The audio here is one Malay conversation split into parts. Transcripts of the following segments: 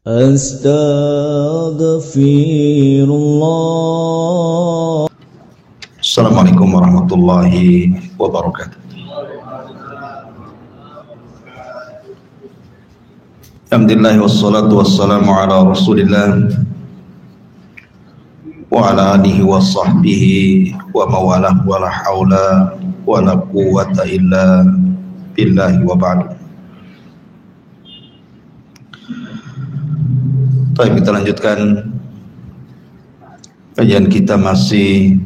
Astaghfirullah. Assalamualaikum warahmatullahi wabarakatuh. Alhamdulillah wassalatu wassalamu ala Rasulillah wa ala alihi wa sahbihi wa mawalah wa la hawla wa la quwwata illa billahi wa ba'du. Baik, kita lanjutkan kajian kita, masih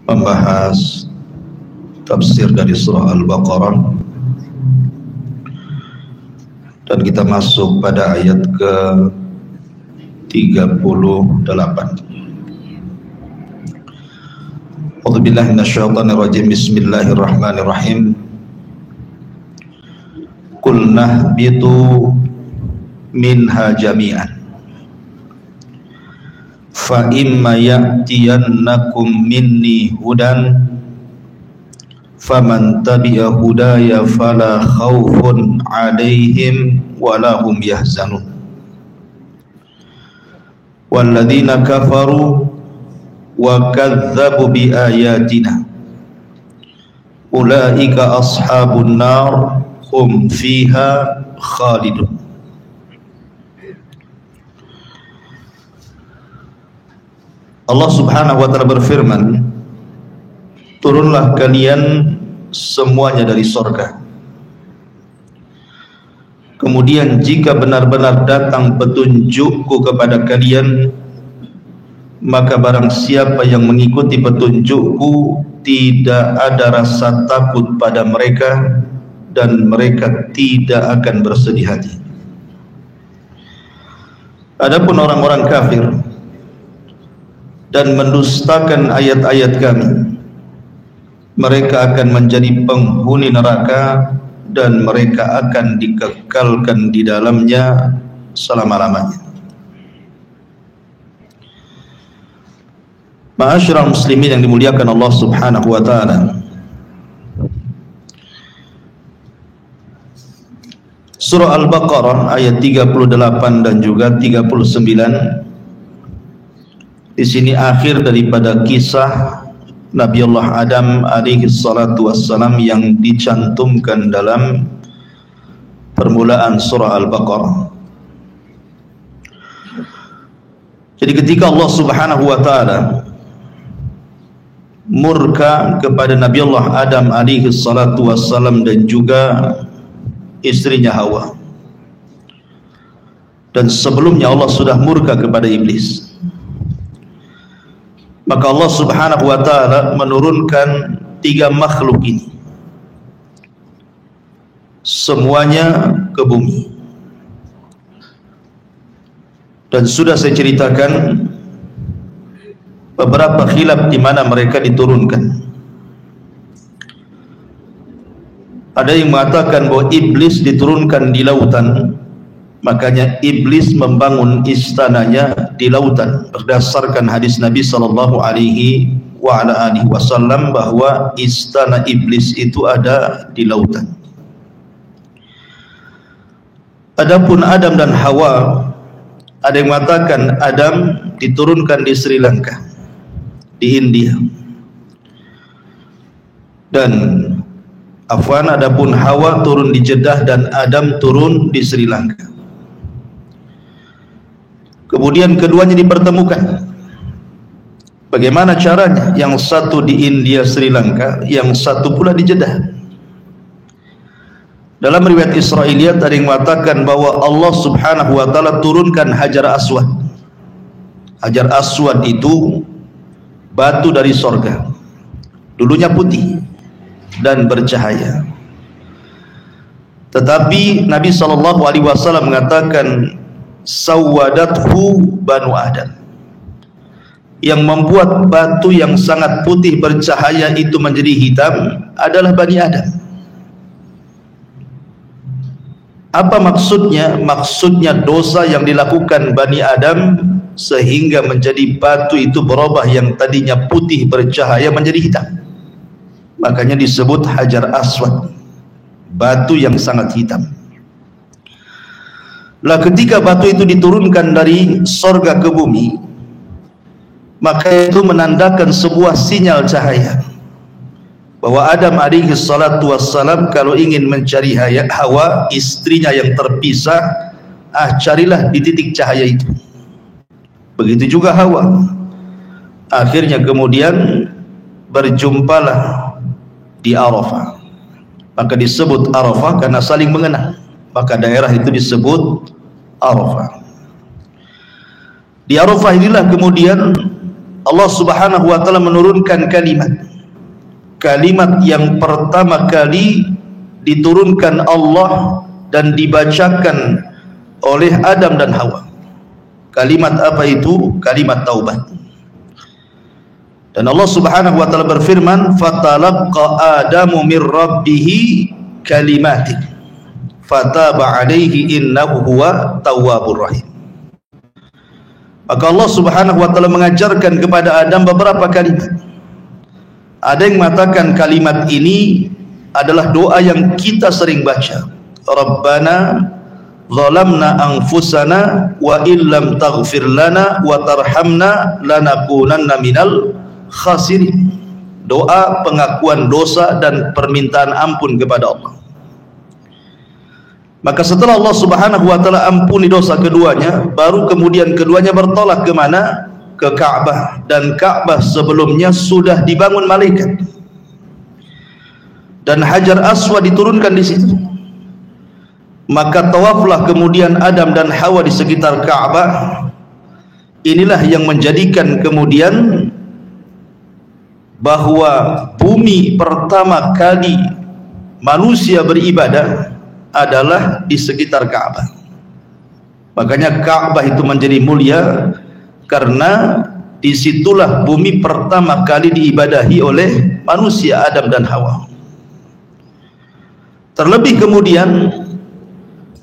membahas tafsir dari surah Al-Baqarah, dan kita masuk pada ayat ke-38. A'udzubillahi minasyaitonirrajim. Bismillahirrahmanirrahim. Qul nahbitu minha jami'an fa imma ya'tiyannakum minni hudan faman tabi'a hudaya fala khaufun 'alaihim wala hum yahzanun walladzina kafaru wa kadzdzabu bi ayatina ulaika ashabun nar hum fiha khalidun. Allah subhanahu wa ta'ala berfirman, turunlah kalian semuanya dari sorga. Kemudian jika benar-benar datang petunjukku kepada kalian, maka barang siapa yang mengikuti petunjukku, tidak ada rasa takut pada mereka dan mereka tidak akan bersedih hati. Adapun orang-orang kafir dan mendustakan ayat-ayat kami, mereka akan menjadi penghuni neraka dan mereka akan dikekalkan di dalamnya selama-lamanya. Ma'asyiral muslimin yang dimuliakan Allah subhanahu wa ta'ala, surah Al-Baqarah ayat 38 dan juga 39, di sini akhir daripada kisah Nabi Allah Adam alaihi salatu wassalam yang dicantumkan dalam permulaan surah Al-Baqarah. Jadi ketika Allah subhanahu wa ta'ala murka kepada Nabi Allah Adam alaihi salatu wassalam dan juga istrinya Hawa, dan sebelumnya Allah sudah murka kepada iblis, maka Allah subhanahu wa ta'ala menurunkan 3 makhluk ini semuanya ke bumi. Dan sudah saya ceritakan beberapa khilaf di mana mereka diturunkan. Ada yang mengatakan bahwa iblis diturunkan di lautan, makanya iblis membangun istananya di lautan, berdasarkan hadis Nabi sallallahu alaihi wasallam bahwa istana iblis itu ada di lautan. Adapun Adam dan Hawa, ada yang mengatakan Adam diturunkan di Sri Lanka, di India, dan adapun Hawa turun di Jeddah dan Adam turun di Sri Lanka. Kemudian keduanya dipertemukan. Bagaimana caranya? Yang satu di India Sri Lanka, yang satu pula di Jeddah. Dalam riwayat Israiliyat ada yang mengatakan bahwa Allah subhanahu wa ta'ala turunkan Hajar Aswad. Hajar Aswad itu batu dari sorga, dulunya putih dan bercahaya. Tetapi Nabi SAW mengatakan sawadathu banu Adam, yang membuat batu yang sangat putih bercahaya itu menjadi hitam adalah Bani Adam. Apa maksudnya? Maksudnya dosa yang dilakukan Bani Adam sehingga menjadi batu itu berubah yang tadinya putih bercahaya menjadi hitam. Makanya disebut Hajar Aswad, batu yang sangat hitam. Lah ketika batu itu diturunkan dari sorga ke bumi, maka itu menandakan sebuah sinyal cahaya bahwa Adam alaihi salatu wassalam kalau ingin mencari Hawa, istrinya yang terpisah, carilah di titik cahaya itu. Begitu juga Hawa. Akhirnya kemudian berjumpalah di Arafah. Maka disebut Arafah karena saling mengenal. Maka daerah itu disebut Arafah. Di Arafah inilah kemudian Allah Subhanahu wa taala menurunkan kalimat yang pertama kali diturunkan Allah dan dibacakan oleh Adam dan Hawa. Kalimat apa itu? Kalimat taubat. Dan Allah Subhanahu wa taala berfirman, "Fatalaqqa Adamu mir rabbih kalimatin fataba alaihi innahu huwa tawwabur rahim." Maka Allah Subhanahu wa taala mengajarkan kepada Adam beberapa kalimat. Ada yang mengatakan kalimat ini adalah doa yang kita sering baca. Rabbana zalamna anfusana wa illam taghfir lana wa tarhamna lanakunanna minal khasirin. Doa pengakuan dosa dan permintaan ampun kepada Allah. Maka setelah Allah Subhanahu wa taala ampuni dosa keduanya, baru kemudian keduanya bertolak ke mana? Ke Ka'bah. Dan Ka'bah sebelumnya sudah dibangun malaikat. Dan Hajar Aswad diturunkan di situ. Maka tawaflah kemudian Adam dan Hawa di sekitar Ka'bah. Inilah yang menjadikan kemudian bahwa bumi pertama kali manusia beribadah adalah di sekitar Ka'bah. Makanya Ka'bah itu menjadi mulia karena disitulah bumi pertama kali diibadahi oleh manusia Adam dan Hawa. Terlebih kemudian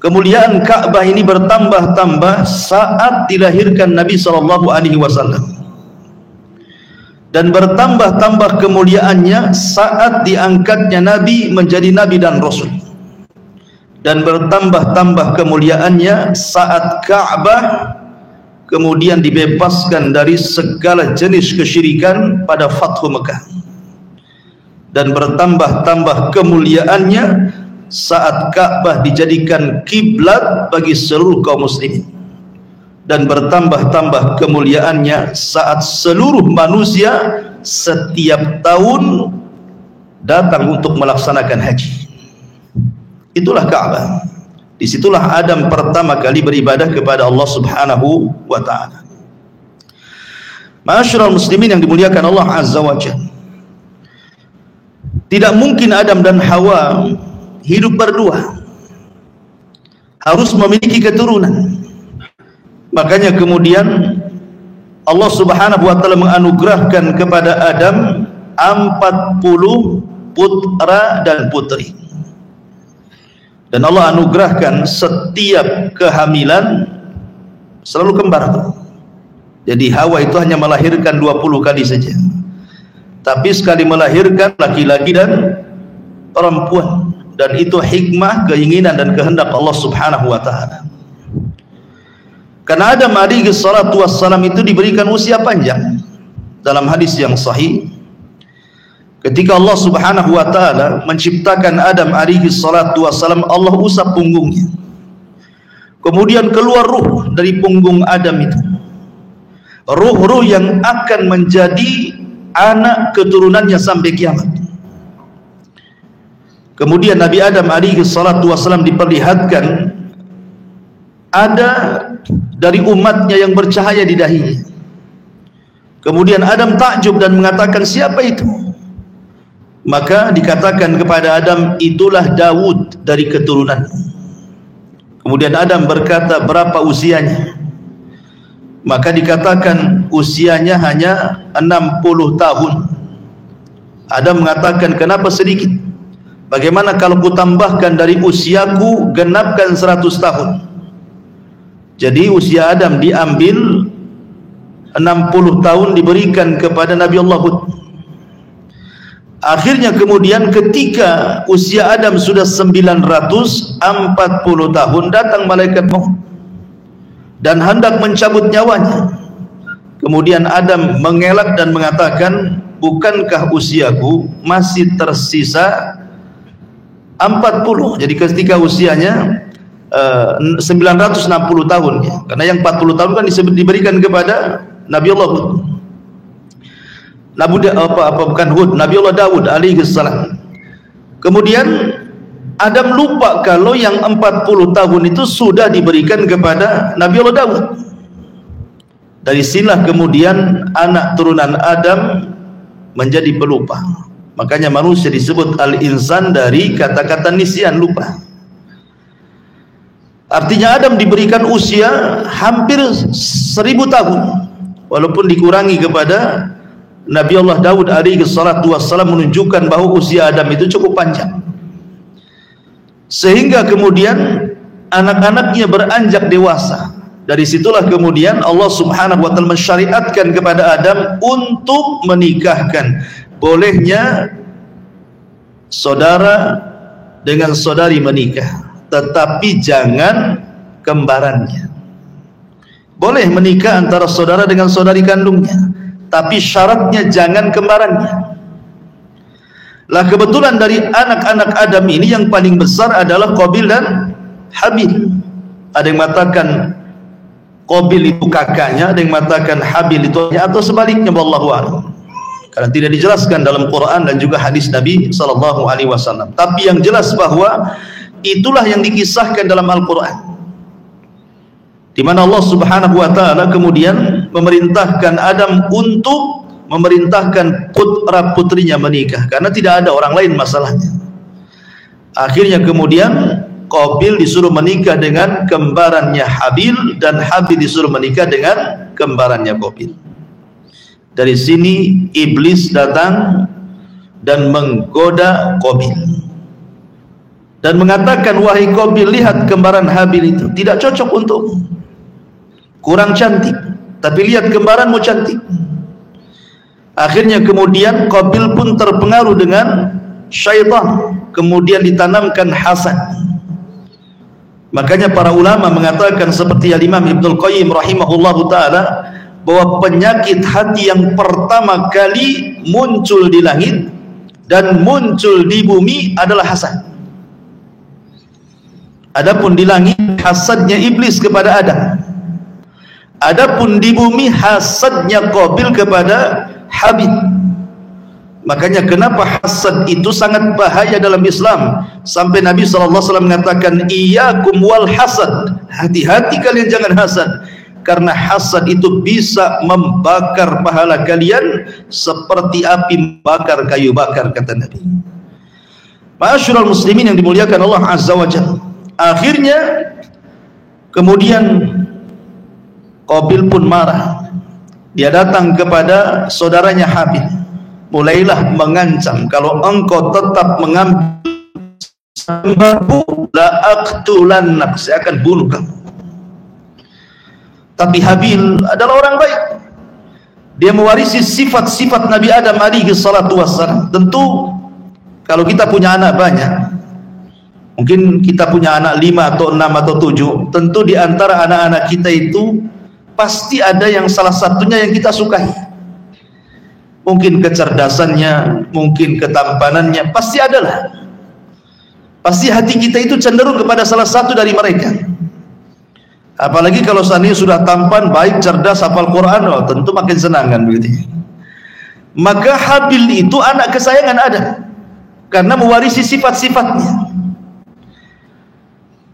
kemuliaan Ka'bah ini bertambah-tambah saat dilahirkan Nabi SAW. Dan bertambah-tambah kemuliaannya saat diangkatnya Nabi menjadi Nabi dan Rasul. Dan bertambah-tambah kemuliaannya saat Ka'bah kemudian dibebaskan dari segala jenis kesyirikan pada Fathu Mekah. Dan bertambah-tambah kemuliaannya saat Ka'bah dijadikan kiblat bagi seluruh kaum muslimin. Dan bertambah-tambah kemuliaannya saat seluruh manusia setiap tahun datang untuk melaksanakan haji. Itulah Ka'bah. Disitulah Adam pertama kali beribadah kepada Allah Subhanahu wa ta'ala. Ma'asyiral muslimin yang dimuliakan Allah Azza wa Jalla, tidak mungkin Adam dan Hawa hidup berdua, harus memiliki keturunan. Makanya kemudian Allah Subhanahu wa taala menganugerahkan kepada Adam 40 putra dan putri. Dan Allah anugerahkan setiap kehamilan selalu kembar. Jadi Hawa itu hanya melahirkan 20 kali saja. Tapi sekali melahirkan laki-laki dan perempuan. Dan itu hikmah, keinginan dan kehendak Allah Subhanahu wa taala. Karena Adam alaihi salatu wassalam itu diberikan usia panjang. Dalam hadis yang sahih, ketika Allah Subhanahu wa taala menciptakan Adam alaihi salatu wassalam, Allah usap punggungnya. Kemudian keluar ruh dari punggung Adam itu. Ruh-ruh yang akan menjadi anak keturunannya sampai kiamat. Kemudian Nabi Adam alaihi salatu wassalam diperlihatkan ada dari umatnya yang bercahaya di dahinya. Kemudian Adam takjub dan mengatakan, siapa itu? Maka dikatakan kepada Adam, itulah Daud dari keturunan. Kemudian Adam berkata, berapa usianya? Maka dikatakan usianya hanya 60 tahun. Adam mengatakan, kenapa sedikit? Bagaimana kalau kutambahkan dari usiaku, genapkan 100 tahun? Jadi usia Adam diambil 60 tahun diberikan kepada Nabi Allah Hud. Akhirnya kemudian ketika usia Adam sudah 940 tahun, datang malaikat maut. dan hendak mencabut nyawanya. Kemudian Adam mengelak dan mengatakan, bukankah usiaku masih tersisa 40? Jadi ketika usianya 960 tahun ya. Karena yang 40 tahun kan diberikan kepada Nabi Allah Nabi Allah Daud alaihi salam. Kemudian Adam lupa kalau yang 40 tahun itu sudah diberikan kepada Nabi Allah Daud. Dari sinilah kemudian anak turunan Adam menjadi pelupa. Makanya manusia disebut al-insan dari kata-kata nisyan, lupa. Artinya Adam diberikan usia hampir 1000 tahun, walaupun dikurangi kepada Nabi Allah Daud alaihi salatu wassalam, menunjukkan bahwa usia Adam itu cukup panjang. Sehingga kemudian anak-anaknya beranjak dewasa. Dari situlah kemudian Allah Subhanahu wa taala mensyariatkan kepada Adam untuk menikahkan. Bolehnya saudara dengan saudari menikah, tetapi jangan kembarannya. Boleh menikah antara saudara dengan saudari kandungnya, tapi syaratnya jangan kembarannya. Lah kebetulan dari anak-anak Adam ini yang paling besar adalah Qabil dan Habil. Ada yang mengatakan Qabil itu kakaknya, ada yang mengatakan Habil itu ayahnya, atau sebaliknya, wallahu a'lam. Karena tidak dijelaskan dalam Quran dan juga hadis Nabi sallallahu alaihi wasallam. Tapi yang jelas bahwa itulah yang dikisahkan dalam Al-Quran, di mana Allah Subhanahu wa taala kemudian memerintahkan Adam untuk memerintahkan putra putrinya menikah, karena tidak ada orang lain masalahnya. Akhirnya kemudian Qabil disuruh menikah dengan kembarannya Habil, dan Habil disuruh menikah dengan kembarannya Qabil. Dari sini iblis datang dan menggoda Qabil dan mengatakan, wahai Qabil, lihat kembaran Habil itu tidak cocok untukmu, kurang cantik, tapi lihat kembaranmu cantik. Akhirnya kemudian Qabil pun terpengaruh dengan syaitan, kemudian ditanamkan hasad. Makanya para ulama mengatakan seperti Imam Ibnul Qayyim rahimahullahu ta'ala, bahwa penyakit hati yang pertama kali muncul di langit dan muncul di bumi adalah hasad. Adapun di langit hasadnya iblis kepada Adam, adapun di bumi hasadnya Qabil kepada Habil. Makanya kenapa hasad itu sangat bahaya dalam Islam, sampai Nabi SAW mengatakan, iyyakum wal hasad, hati-hati kalian jangan hasad, karena hasad itu bisa membakar pahala kalian seperti api membakar kayu bakar, kata Nabi. Ma'asyiral muslimin yang dimuliakan Allah Azza wa Jalla. Akhirnya kemudian Qabil pun marah. Dia datang kepada saudaranya Habil, mulailah mengancam, kalau engkau tetap mengambil sembahku, la aqtulannak, saya akan bunuh kamu. Tapi Habil adalah orang baik, dia mewarisi sifat-sifat Nabi Adam alaihi salatu wassalam. Tentu kalau kita punya anak banyak, mungkin kita punya anak 5 atau 6 atau 7, tentu di antara anak-anak kita itu pasti ada yang salah satunya yang kita sukai. Mungkin kecerdasannya, mungkin ketampanannya, pasti adalah. Pasti hati kita itu cenderung kepada salah satu dari mereka. Apalagi kalau seandainya sudah tampan, baik, cerdas, hafal Quran, oh, tentu makin senang kan begitu. Maka Habil itu anak kesayangan Adam karena mewarisi sifat-sifatnya.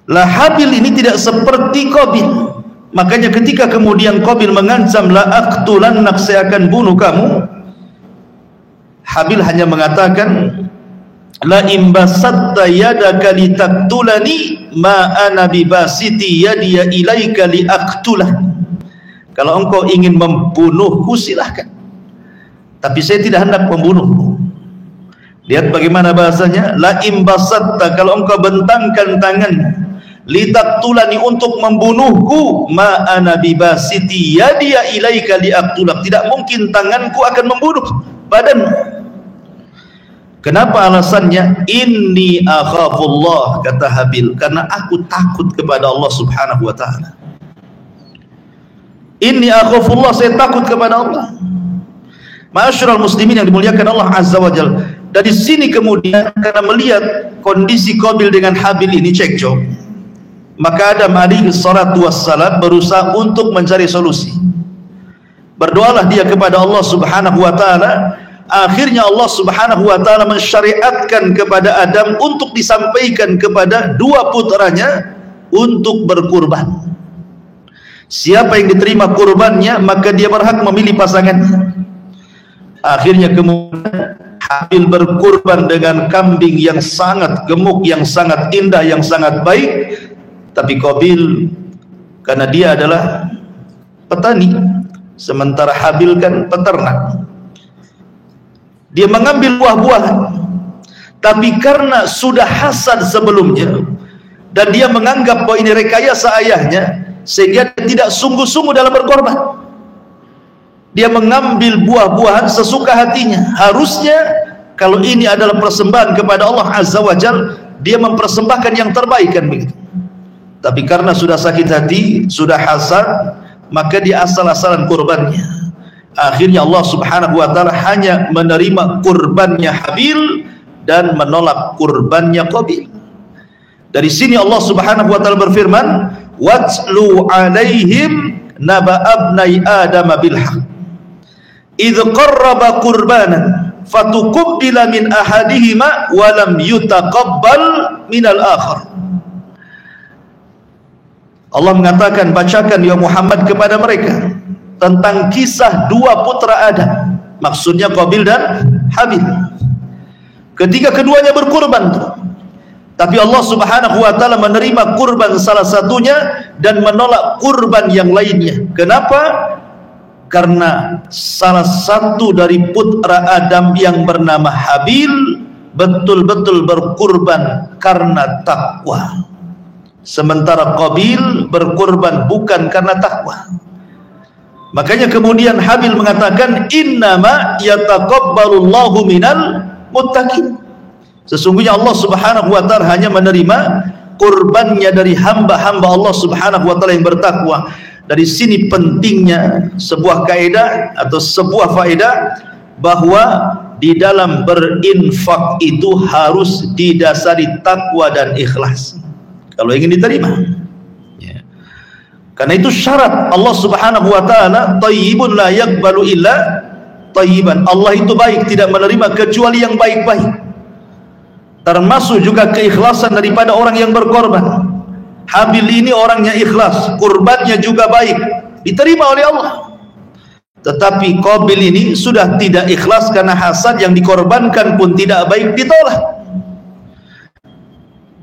Lah Habil ini tidak seperti Qabil. Makanya ketika kemudian Qabil mengancam, la aqtulannak, saya akan bunuh kamu, Habil hanya mengatakan, la imbasatta yadaka litaktulani ma ana bibasiti yadiya ilaika liaqtulah. Kalau engkau ingin membunuhku silahkan, tapi saya tidak hendak membunuhmu. Lihat bagaimana bahasanya, la imbasatta, kalau engkau bentangkan tangan, litaktulani, untuk membunuhku, ma ana bibasiti yadiya ilaika liaqtulah, tidak mungkin tanganku akan membunuh badanmu. Kenapa alasannya? Inni akhafullah, kata Habil, karena aku takut kepada Allah Subhanahu wa ta'ala. Inni akhafullah, saya takut kepada Allah. Ma'asyiral muslimin yang dimuliakan Allah Azza wa Jalla. Dari sini kemudian karena melihat kondisi Qabil dengan Habil ini cekcok, maka Adam alaihi salatu wassalam berusaha untuk mencari solusi. Berdoalah dia kepada Allah Subhanahu wa taala. Akhirnya Allah Subhanahu wa taala mensyariatkan kepada Adam untuk disampaikan kepada dua putranya untuk berkurban. Siapa yang diterima kurbannya, maka dia berhak memilih pasangannya. Akhirnya kemudian Habil berkurban dengan kambing yang sangat gemuk, yang sangat indah, yang sangat baik. Tapi Qabil, karena dia adalah petani, sementara Habil kan peternak, dia mengambil buah-buahan. Tapi karena sudah hasad sebelumnya dan dia menganggap bahwa ini rekayasa ayahnya, sehingga dia tidak sungguh-sungguh dalam berkorban. Dia mengambil buah-buahan sesuka hatinya. Harusnya kalau ini adalah persembahan kepada Allah Azza wa Jalla, dia mempersembahkan yang terbaik kan begitu. Tapi karena sudah sakit hati, sudah hasad, maka dia asal-asalan kurbannya. Akhirnya Allah Subhanahu wa taala hanya menerima kurbannya Habil dan menolak kurbannya Qabil. Dari sini Allah Subhanahu wa taala berfirman, "Watlu 'alaihim naba abnai Adam bil haqq. Idz qarraba qurbanan fatuqabbala min ahadihima wa lam yutaqabbal min al-akhar." Allah mengatakan, bacakan ya Muhammad kepada mereka tentang kisah dua putra Adam, maksudnya Qabil dan Habil. Ketika keduanya berkurban tuh, tapi Allah Subhanahu wa taala menerima kurban salah satunya dan menolak kurban yang lainnya. Kenapa? Karena salah satu dari putra Adam yang bernama Habil betul-betul berkurban karena takwa, sementara Qabil berkurban bukan karena takwa. Makanya kemudian Habil mengatakan, innama yataqabbalullahu minal muttaqin. Sesungguhnya Allah Subhanahu wa taala hanya menerima kurbannya dari hamba-hamba Allah Subhanahu wa taala yang bertakwa. Dari sini pentingnya sebuah kaidah atau sebuah faedah bahwa di dalam berinfak itu harus didasari takwa dan ikhlas kalau ingin diterima. Ya. Karena itu syarat Allah Subhanahu wa taala, thayyibun la yaqbalu illa thayyiban. Allah itu baik, tidak menerima kecuali yang baik-baik. Termasuk juga keikhlasan daripada orang yang berkorban. Habil ini orangnya ikhlas, kurbannya juga baik, diterima oleh Allah. Tetapi Qabil ini sudah tidak ikhlas karena hasad, yang dikorbankan pun tidak baik, ditolak.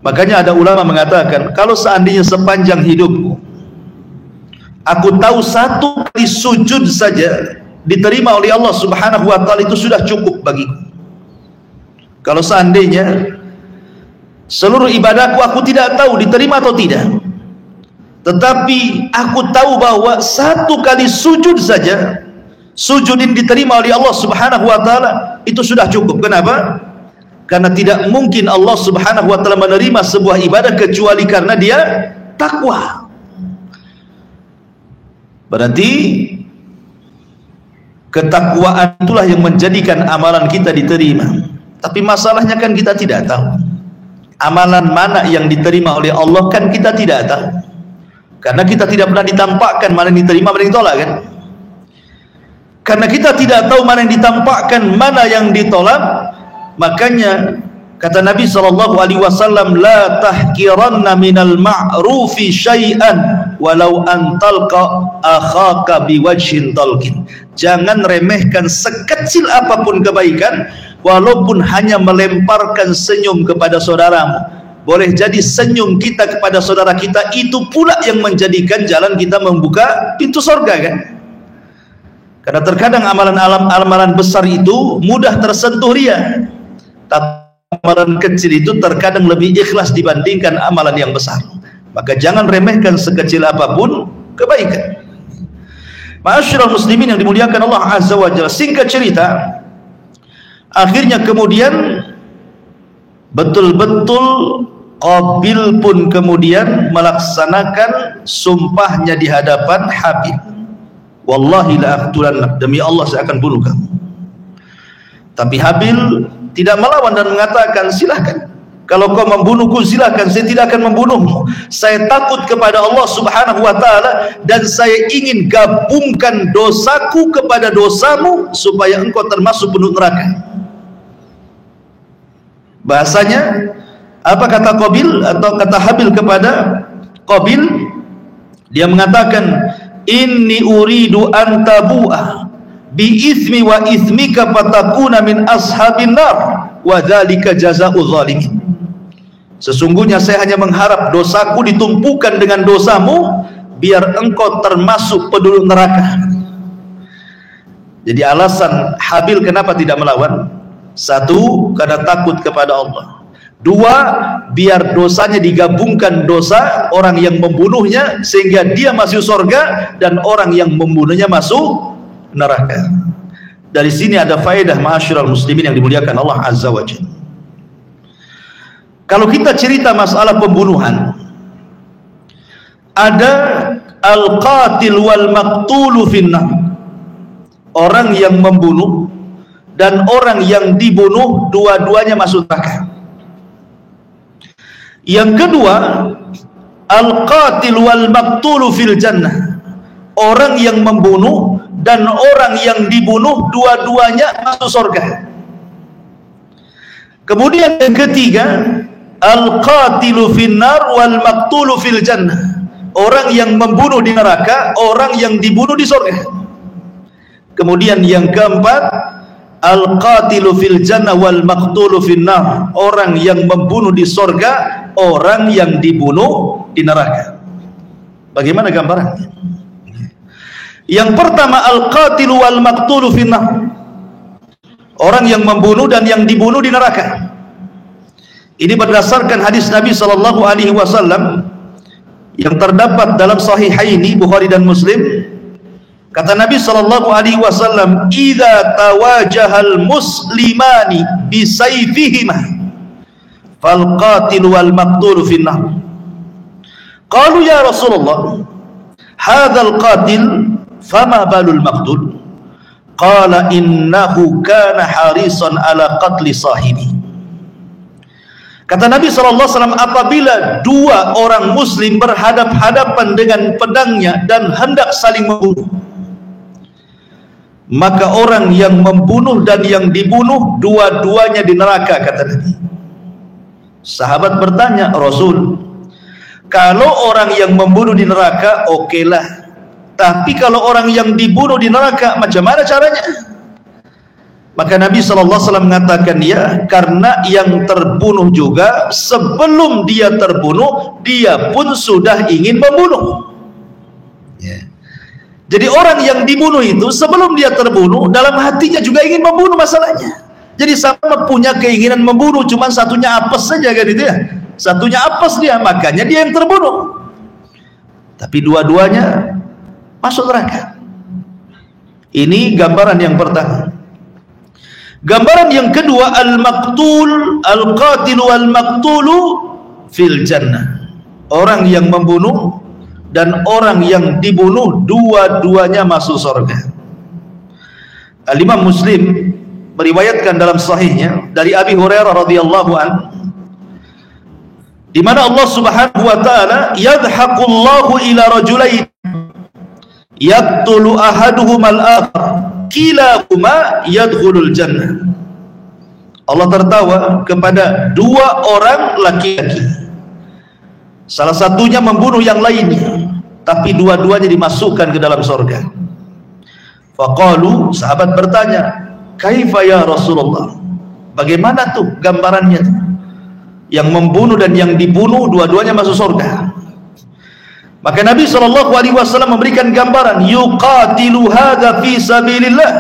Makanya ada ulama mengatakan, kalau seandainya sepanjang hidupku aku tahu satu kali sujud saja diterima oleh Allah Subhanahu wa taala, itu sudah cukup bagiku. Kalau seandainya seluruh ibadahku aku tidak tahu diterima atau tidak, tetapi aku tahu bahwa satu kali sujud saja, sujud ini diterima oleh Allah Subhanahu wa taala, itu sudah cukup. Kenapa? Karena tidak mungkin Allah Subhanahu wa taala menerima sebuah ibadah kecuali karena dia takwa. Berarti ketakwaan itulah yang menjadikan amalan kita diterima. Tapi masalahnya kan kita tidak tahu amalan mana yang diterima oleh Allah, kan kita tidak tahu, karena kita tidak pernah ditampakkan mana yang diterima, mana yang ditolak kan. Karena kita tidak tahu mana yang ditampakkan, mana yang ditolak, makanya kata Nabi SAW, la tahkiranna minal ma'rufi syai'an walau antalqa akhaka biwajhin talqin. Jangan remehkan sekecil apapun kebaikan, walaupun hanya melemparkan senyum kepada saudaramu. Boleh jadi senyum kita kepada saudara kita itu pula yang menjadikan jalan kita membuka pintu surga kan. Karena terkadang amalan besar itu mudah tersentuh ria, tapi amalan kecil itu terkadang lebih ikhlas dibandingkan amalan yang besar. Maka jangan remehkan sekecil apapun kebaikan. Ma'asyiral muslimin yang dimuliakan Allah Azza wa Jalla, singkat cerita, akhirnya kemudian betul-betul Qabil pun kemudian melaksanakan sumpahnya di hadapan Habil. wallahi la aqtulannak, demi Allah saya akan bunuh kamu. Tapi Habil tidak melawan dan mengatakan, silahkan, kalau kau membunuhku silahkan, saya tidak akan membunuhmu. Saya takut kepada Allah Subhanahu wa ta'ala, dan saya ingin gabungkan dosaku kepada dosamu supaya engkau termasuk penduduk neraka. Bahasanya apa kata Qabil atau kata Habil kepada Qabil? Dia mengatakan, inni uridu an tabu'a bi ithmi wa ithmika fatakuna min ashabin nar wa dzalika jazaa'u zalimin. Sesungguhnya saya hanya mengharap dosaku ditumpukan dengan dosamu biar engkau termasuk penduduk neraka. Jadi alasan Habil kenapa tidak melawan, satu, karena takut kepada Allah. Dua, biar dosanya digabungkan dosa orang yang membunuhnya sehingga dia masuk surga dan orang yang membunuhnya masuk neraka. Dari sini ada faedah ma'asyiral muslimin yang dimuliakan Allah Azza wa Jalla. Kalau kita cerita masalah pembunuhan, ada al-qatil wal maqtulu finnar, orang yang membunuh dan orang yang dibunuh dua-duanya masuk neraka. Yang kedua, al-qatil wal maqtulu fil jannah, orang yang membunuh dan orang yang dibunuh dua-duanya masuk surga. Kemudian yang ketiga, al-qatilu finnar wal maqtulu fil jannah, orang yang membunuh di neraka, orang yang dibunuh di surga. Kemudian yang keempat, al-qatilu fil jannah wal maqtulu finnar, orang yang membunuh di surga, orang yang dibunuh di neraka. Bagaimana gambarannya? Yang pertama, al-qatilu wal maqtulu finnar, orang yang membunuh dan yang dibunuh di neraka. Ini berdasarkan hadis Nabi sallallahu alaihi wasallam yang terdapat dalam sahihaini Bukhari dan Muslim. Kata Nabi sallallahu alaihi wasallam, "Idza tawajahal muslimani bisayfihima fal qatil wal maqtul finnar." Qalu ya Rasulullah, hadzal qatil fama balul maqtul? Qala innahu kana harisan ala qatli sahibi. Kata Nabi SAW, apabila dua orang muslim berhadap-hadapan dengan pedangnya dan hendak saling membunuh, maka orang yang membunuh dan yang dibunuh dua-duanya di neraka, kata Nabi. Sahabat bertanya, Rasul, kalau orang yang membunuh di neraka, okelah. Tapi kalau orang yang dibunuh di neraka, macam mana caranya? Maka Nabi SAW mengatakan, ya, karena yang terbunuh juga sebelum dia terbunuh, dia pun sudah ingin membunuh. Yeah. Jadi orang yang dibunuh itu sebelum dia terbunuh, dalam hatinya juga ingin membunuh masalahnya. Jadi sama punya keinginan membunuh, cuman satunya apes saja kan itu ya. Satunya apes dia, makanya dia yang terbunuh. Tapi dua-duanya masuk neraka. Ini gambaran yang pertama. Gambaran yang kedua, al-maqtul, al-qatil wal-maqtulu fil jannah, orang yang membunuh dan orang yang dibunuh dua-duanya masuk surga. Al-Imam Muslim meriwayatkan dalam sahihnya dari Abi Hurairah radhiyallahu anhu, di mana Allah Subhanahu wa taala, yadhaqullahu ila rajulain yaqtulu ahaduhumal akhar kilahuma yadkhulul jannah. Allah tertawa kepada dua orang laki-laki, salah satunya membunuh yang lainnya, tapi dua-duanya dimasukkan ke dalam surga. Faqalu, sahabat bertanya, kaifa ya Rasulullah, bagaimana tuh gambarannya tuh? Yang membunuh dan yang dibunuh dua-duanya masuk surga. Maka Nabi SAW memberikan gambaran, yuqatilu hadza fi sabilillah.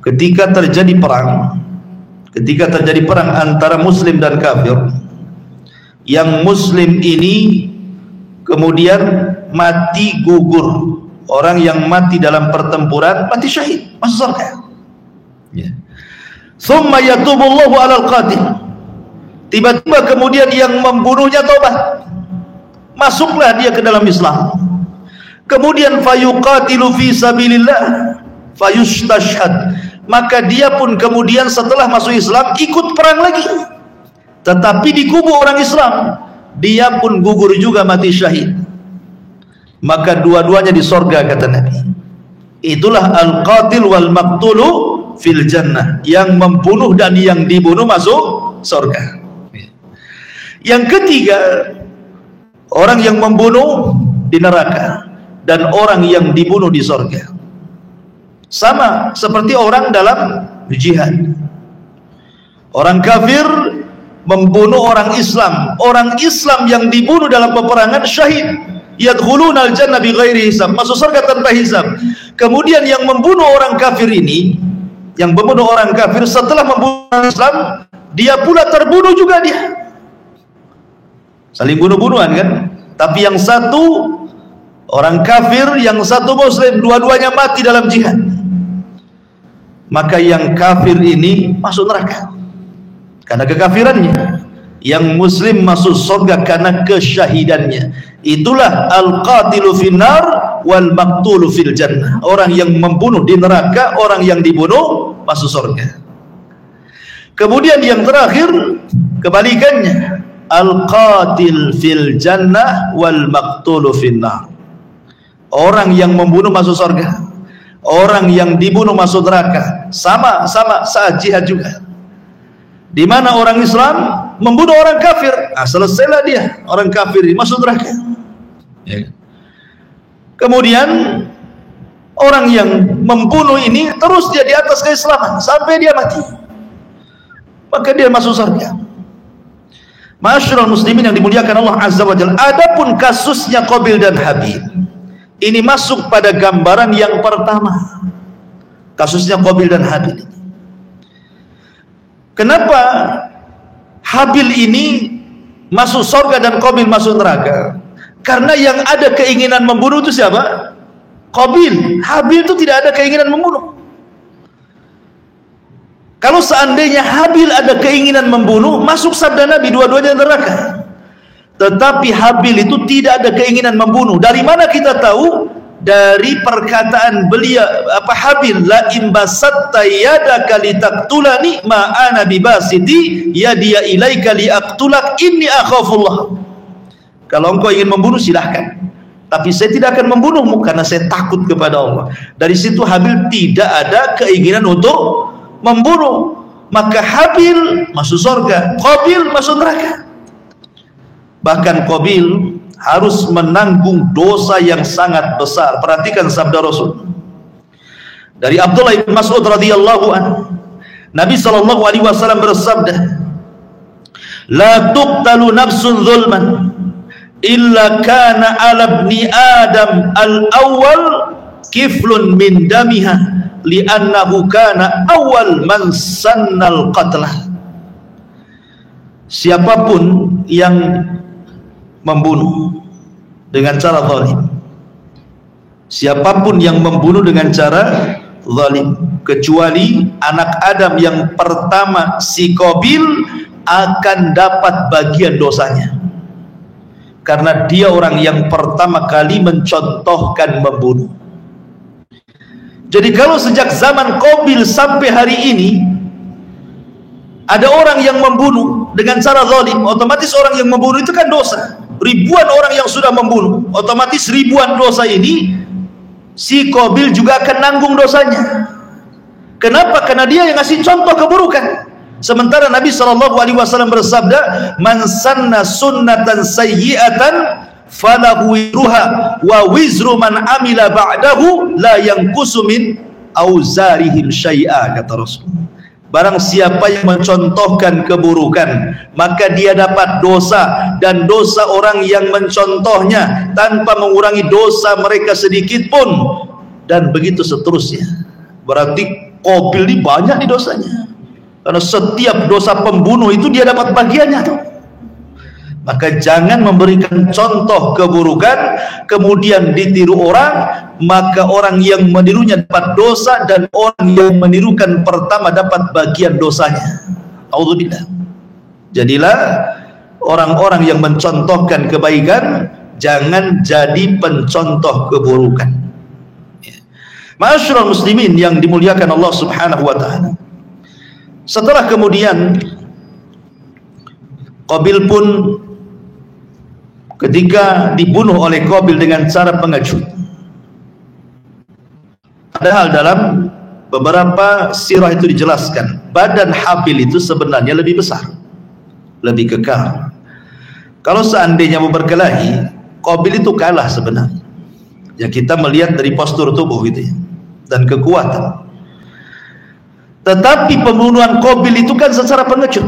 Ketika terjadi perang antara muslim dan kafir, yang muslim ini kemudian mati gugur, orang yang mati dalam pertempuran mati syahid, masuk surga. Tsumma yatubullahu 'alal qatil. Tiba-tiba kemudian yang membunuhnya taubat, masuklah dia ke dalam Islam. kemudian fayuqatilu fi sabilillah fayustashhad, maka dia pun kemudian setelah masuk Islam ikut perang lagi, tetapi di kubu orang Islam, dia pun gugur juga mati syahid, maka dua-duanya di sorga kata Nabi. Itulah al-qatil wal maqtulu fil jannah, yang membunuh dan yang dibunuh masuk sorga. Yang ketiga, orang yang membunuh di neraka dan orang yang dibunuh di sorga. Sama seperti orang dalam jihad. Orang kafir membunuh orang Islam yang dibunuh dalam peperangan syahid, yadkhuluna al-jannah bighairi hisab, masuk surga tanpa hisab. Kemudian yang membunuh orang kafir ini, yang membunuh orang kafir setelah membunuh orang Islam, dia pula terbunuh juga dia. Saling bunuh-bunuhan kan? Tapi yang satu orang kafir, yang satu muslim, dua-duanya mati dalam jihad. Maka yang kafir ini masuk neraka karena kekafirannya, yang muslim masuk surga karena kesyahidannya. Itulah al-qatilu finnar wal maqtulu fil jannah, orang yang membunuh di neraka, orang yang dibunuh masuk surga. Kemudian yang terakhir kebalikannya, al-qatil fil jannah wal maqtulu finnar, orang yang membunuh masuk surga, orang yang dibunuh masuk neraka. Sama-sama saat jihad juga. Di mana orang Islam membunuh orang kafir, selesailah dia, orang kafir masuk neraka. Ya. Kemudian orang yang membunuh ini terus dia di atas keislaman sampai dia mati, maka dia masuk surga. Ma'asyiral muslimin yang dimuliakan Allah Azza wa Jalla, adapun kasusnya Qabil dan Habil, ini masuk pada gambaran yang pertama, kasusnya Qabil dan Habil. Kenapa Habil ini masuk surga dan Qabil masuk neraka? Karena yang ada keinginan membunuh itu siapa? Qabil. Habil itu tidak ada keinginan membunuh. Kalau seandainya Habil ada keinginan membunuh, masuk sabda Nabi, dua-duanya neraka. Tetapi Habil itu tidak ada keinginan membunuh. Dari mana kita tahu? Dari perkataan beliau Habil, la imbasatta yadaka litaqtulani ma ana bibasiti yadiya ilaika liaqtulak inni akhafullah. Kalau engkau ingin membunuh silahkan, tapi saya tidak akan membunuhmu karena saya takut kepada Allah. Dari situ Habil tidak ada keinginan untuk membunuh, maka Habil masuk surga, Qabil masuk neraka. Bahkan Qabil harus menanggung dosa yang sangat besar. Perhatikan sabda Rasul dari Abdullah bin Mas'ud radhiyallahu anhu. Nabi sallallahu alaihi wasallam bersabda, la tuqtalu nafsun zulman illa kana ala ibni adam al-awwal kiflun min damiha li'annahu kana awal man sannal qatlah. Siapapun yang membunuh dengan cara zalim, siapapun yang membunuh dengan cara zalim, kecuali anak Adam yang pertama si Qabil, akan dapat bagian dosanya karena dia orang yang pertama kali mencontohkan membunuh. Jadi kalau sejak zaman Qabil sampai hari ini ada orang yang membunuh dengan cara zalim, otomatis orang yang membunuh itu kan dosa. Ribuan orang yang sudah membunuh, otomatis ribuan dosa ini si Qabil juga akan nanggung dosanya. Kenapa? Karena dia yang ngasih contoh keburukan. Sementara Nabi SAW bersabda, man sanna sunnatan sayyi'atan falahu wizruha wa wizru man amila ba'dahu la yanqusu min auzarihim syai'a, kata Rasul. Barang siapa yang mencontohkan keburukan, maka dia dapat dosa, dan dosa orang yang mencontohnya tanpa mengurangi dosa mereka sedikit pun, dan begitu seterusnya. Berarti Qabil ini banyak di dosanya, karena setiap dosa pembunuh itu dia dapat bagiannya tuh. Maka jangan memberikan contoh keburukan kemudian ditiru orang, maka orang yang menirunya dapat dosa dan orang yang menirukan pertama dapat bagian dosanya. Auzubillah. Jadilah orang-orang yang mencontohkan kebaikan, jangan jadi pencontoh keburukan. Ma'asyiral muslimin yang dimuliakan Allah Subhanahu wa taala. Setelah kemudian Qabil pun ketika dibunuh oleh Qabil dengan cara pengejut. Padahal dalam beberapa sirah itu dijelaskan badan Habil itu sebenarnya lebih besar, lebih kekar. Kalau seandainya mau berkelahi, Qabil itu kalah sebenarnya. Ya, kita melihat dari postur tubuh gitu ya, dan kekuatan. Tetapi pembunuhan Qabil itu kan secara pengecut,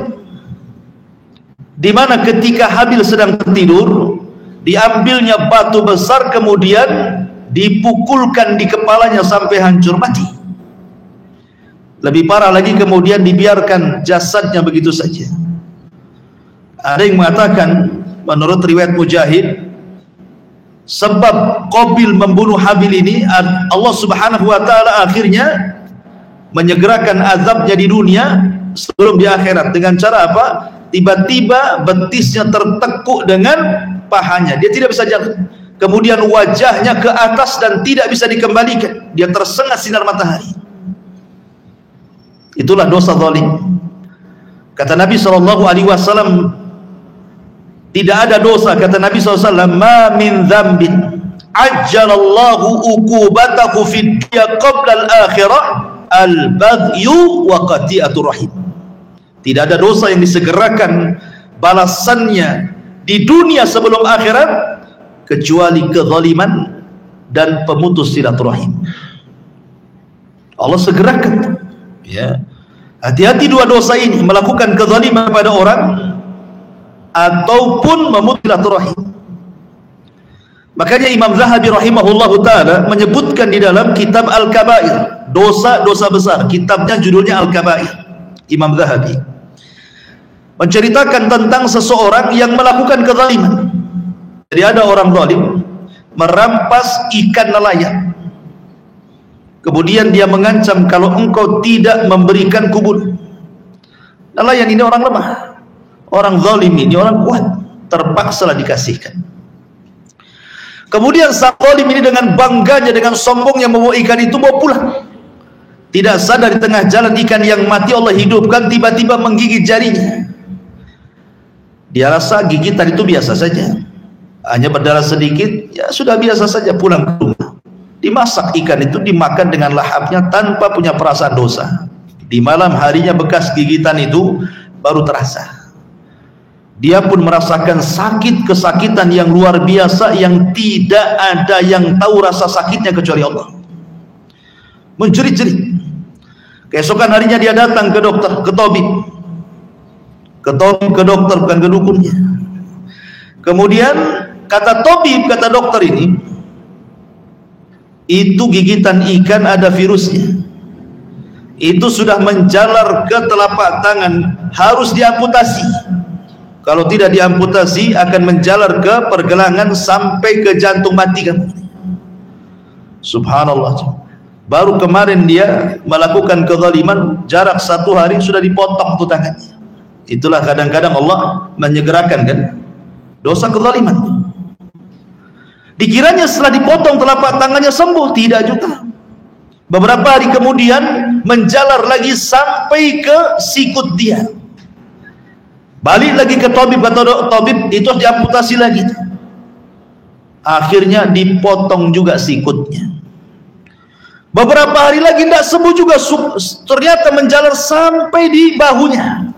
di mana ketika Habil sedang tertidur, diambilnya batu besar kemudian dipukulkan di kepalanya sampai hancur mati. Lebih parah lagi kemudian dibiarkan jasadnya begitu saja. Ada yang mengatakan menurut riwayat Mujahid, sebab Qabil membunuh Habil ini, Allah Subhanahu wa taala akhirnya menyegerakan azabnya di dunia sebelum di akhirat. Dengan cara apa? Tiba-tiba betisnya tertekuk dengan pahanya, dia tidak bisa jalan. Kemudian wajahnya ke atas dan tidak bisa dikembalikan, dia tersengat sinar matahari. Itulah dosa zalim. Kata Nabi SAW, tidak ada dosa, kata Nabi SAW, ma min dzambin ajjalallahu uqubatahu fid dunya qabla al-akhirah al-baghyu wa qati'atur rahim. Tidak ada dosa yang disegerakan balasannya di dunia sebelum akhirat kecuali kezaliman dan pemutus silaturahim. Allah segerakan. Ya, hati-hati dua dosa ini, melakukan kezaliman pada orang ataupun memutus silaturahim. Makanya Imam Zahabi rahimahullahu taala menyebutkan di dalam kitab Al-Kabair, dosa-dosa besar, kitabnya judulnya Al-Kabair. Imam Zahabi menceritakan tentang seseorang yang melakukan kezaliman. Jadi ada orang zalim merampas ikan nelayan, kemudian dia mengancam, kalau engkau tidak memberikan kubur. Nelayan ini orang lemah, orang zalim ini orang kuat, terpaksalah dikasihkan. Kemudian sang zalim ini dengan bangganya, dengan sombongnya membawa ikan itu bawa pulang. Tidak sadar di tengah jalan ikan yang mati Allah hidupkan, tiba-tiba menggigit jarinya. Dia rasa gigitan itu biasa saja, hanya berdarah sedikit, ya sudah biasa saja, pulang ke rumah. Dimasak ikan itu, dimakan dengan lahapnya tanpa punya perasaan dosa. Di malam harinya bekas gigitan itu baru terasa. Dia pun merasakan sakit, kesakitan yang luar biasa yang tidak ada yang tahu rasa sakitnya kecuali Allah. Menjerit-jerit. Keesokan harinya dia datang ke dokter, ke tabib. Ke dokter, bukan ke dukunnya. Kemudian kata tabib, kata dokter ini, itu gigitan ikan ada virusnya. Itu sudah menjalar ke telapak tangan, harus diamputasi. Kalau tidak diamputasi akan menjalar ke pergelangan sampai ke jantung mati kan. Subhanallah. Baru kemarin dia melakukan kezaliman, jarak 1 hari sudah dipotong tuh tangannya. Itulah kadang-kadang Allah menyegerakan kan dosa kezaliman. Dikiranya setelah dipotong telapak tangannya sembuh, tidak juga. Beberapa hari kemudian menjalar lagi sampai ke sikut dia. Balik lagi ke tabib, kata tabib itu harus diamputasi lagi. Akhirnya dipotong juga sikutnya. Beberapa hari lagi tidak sembuh juga, ternyata menjalar sampai di bahunya.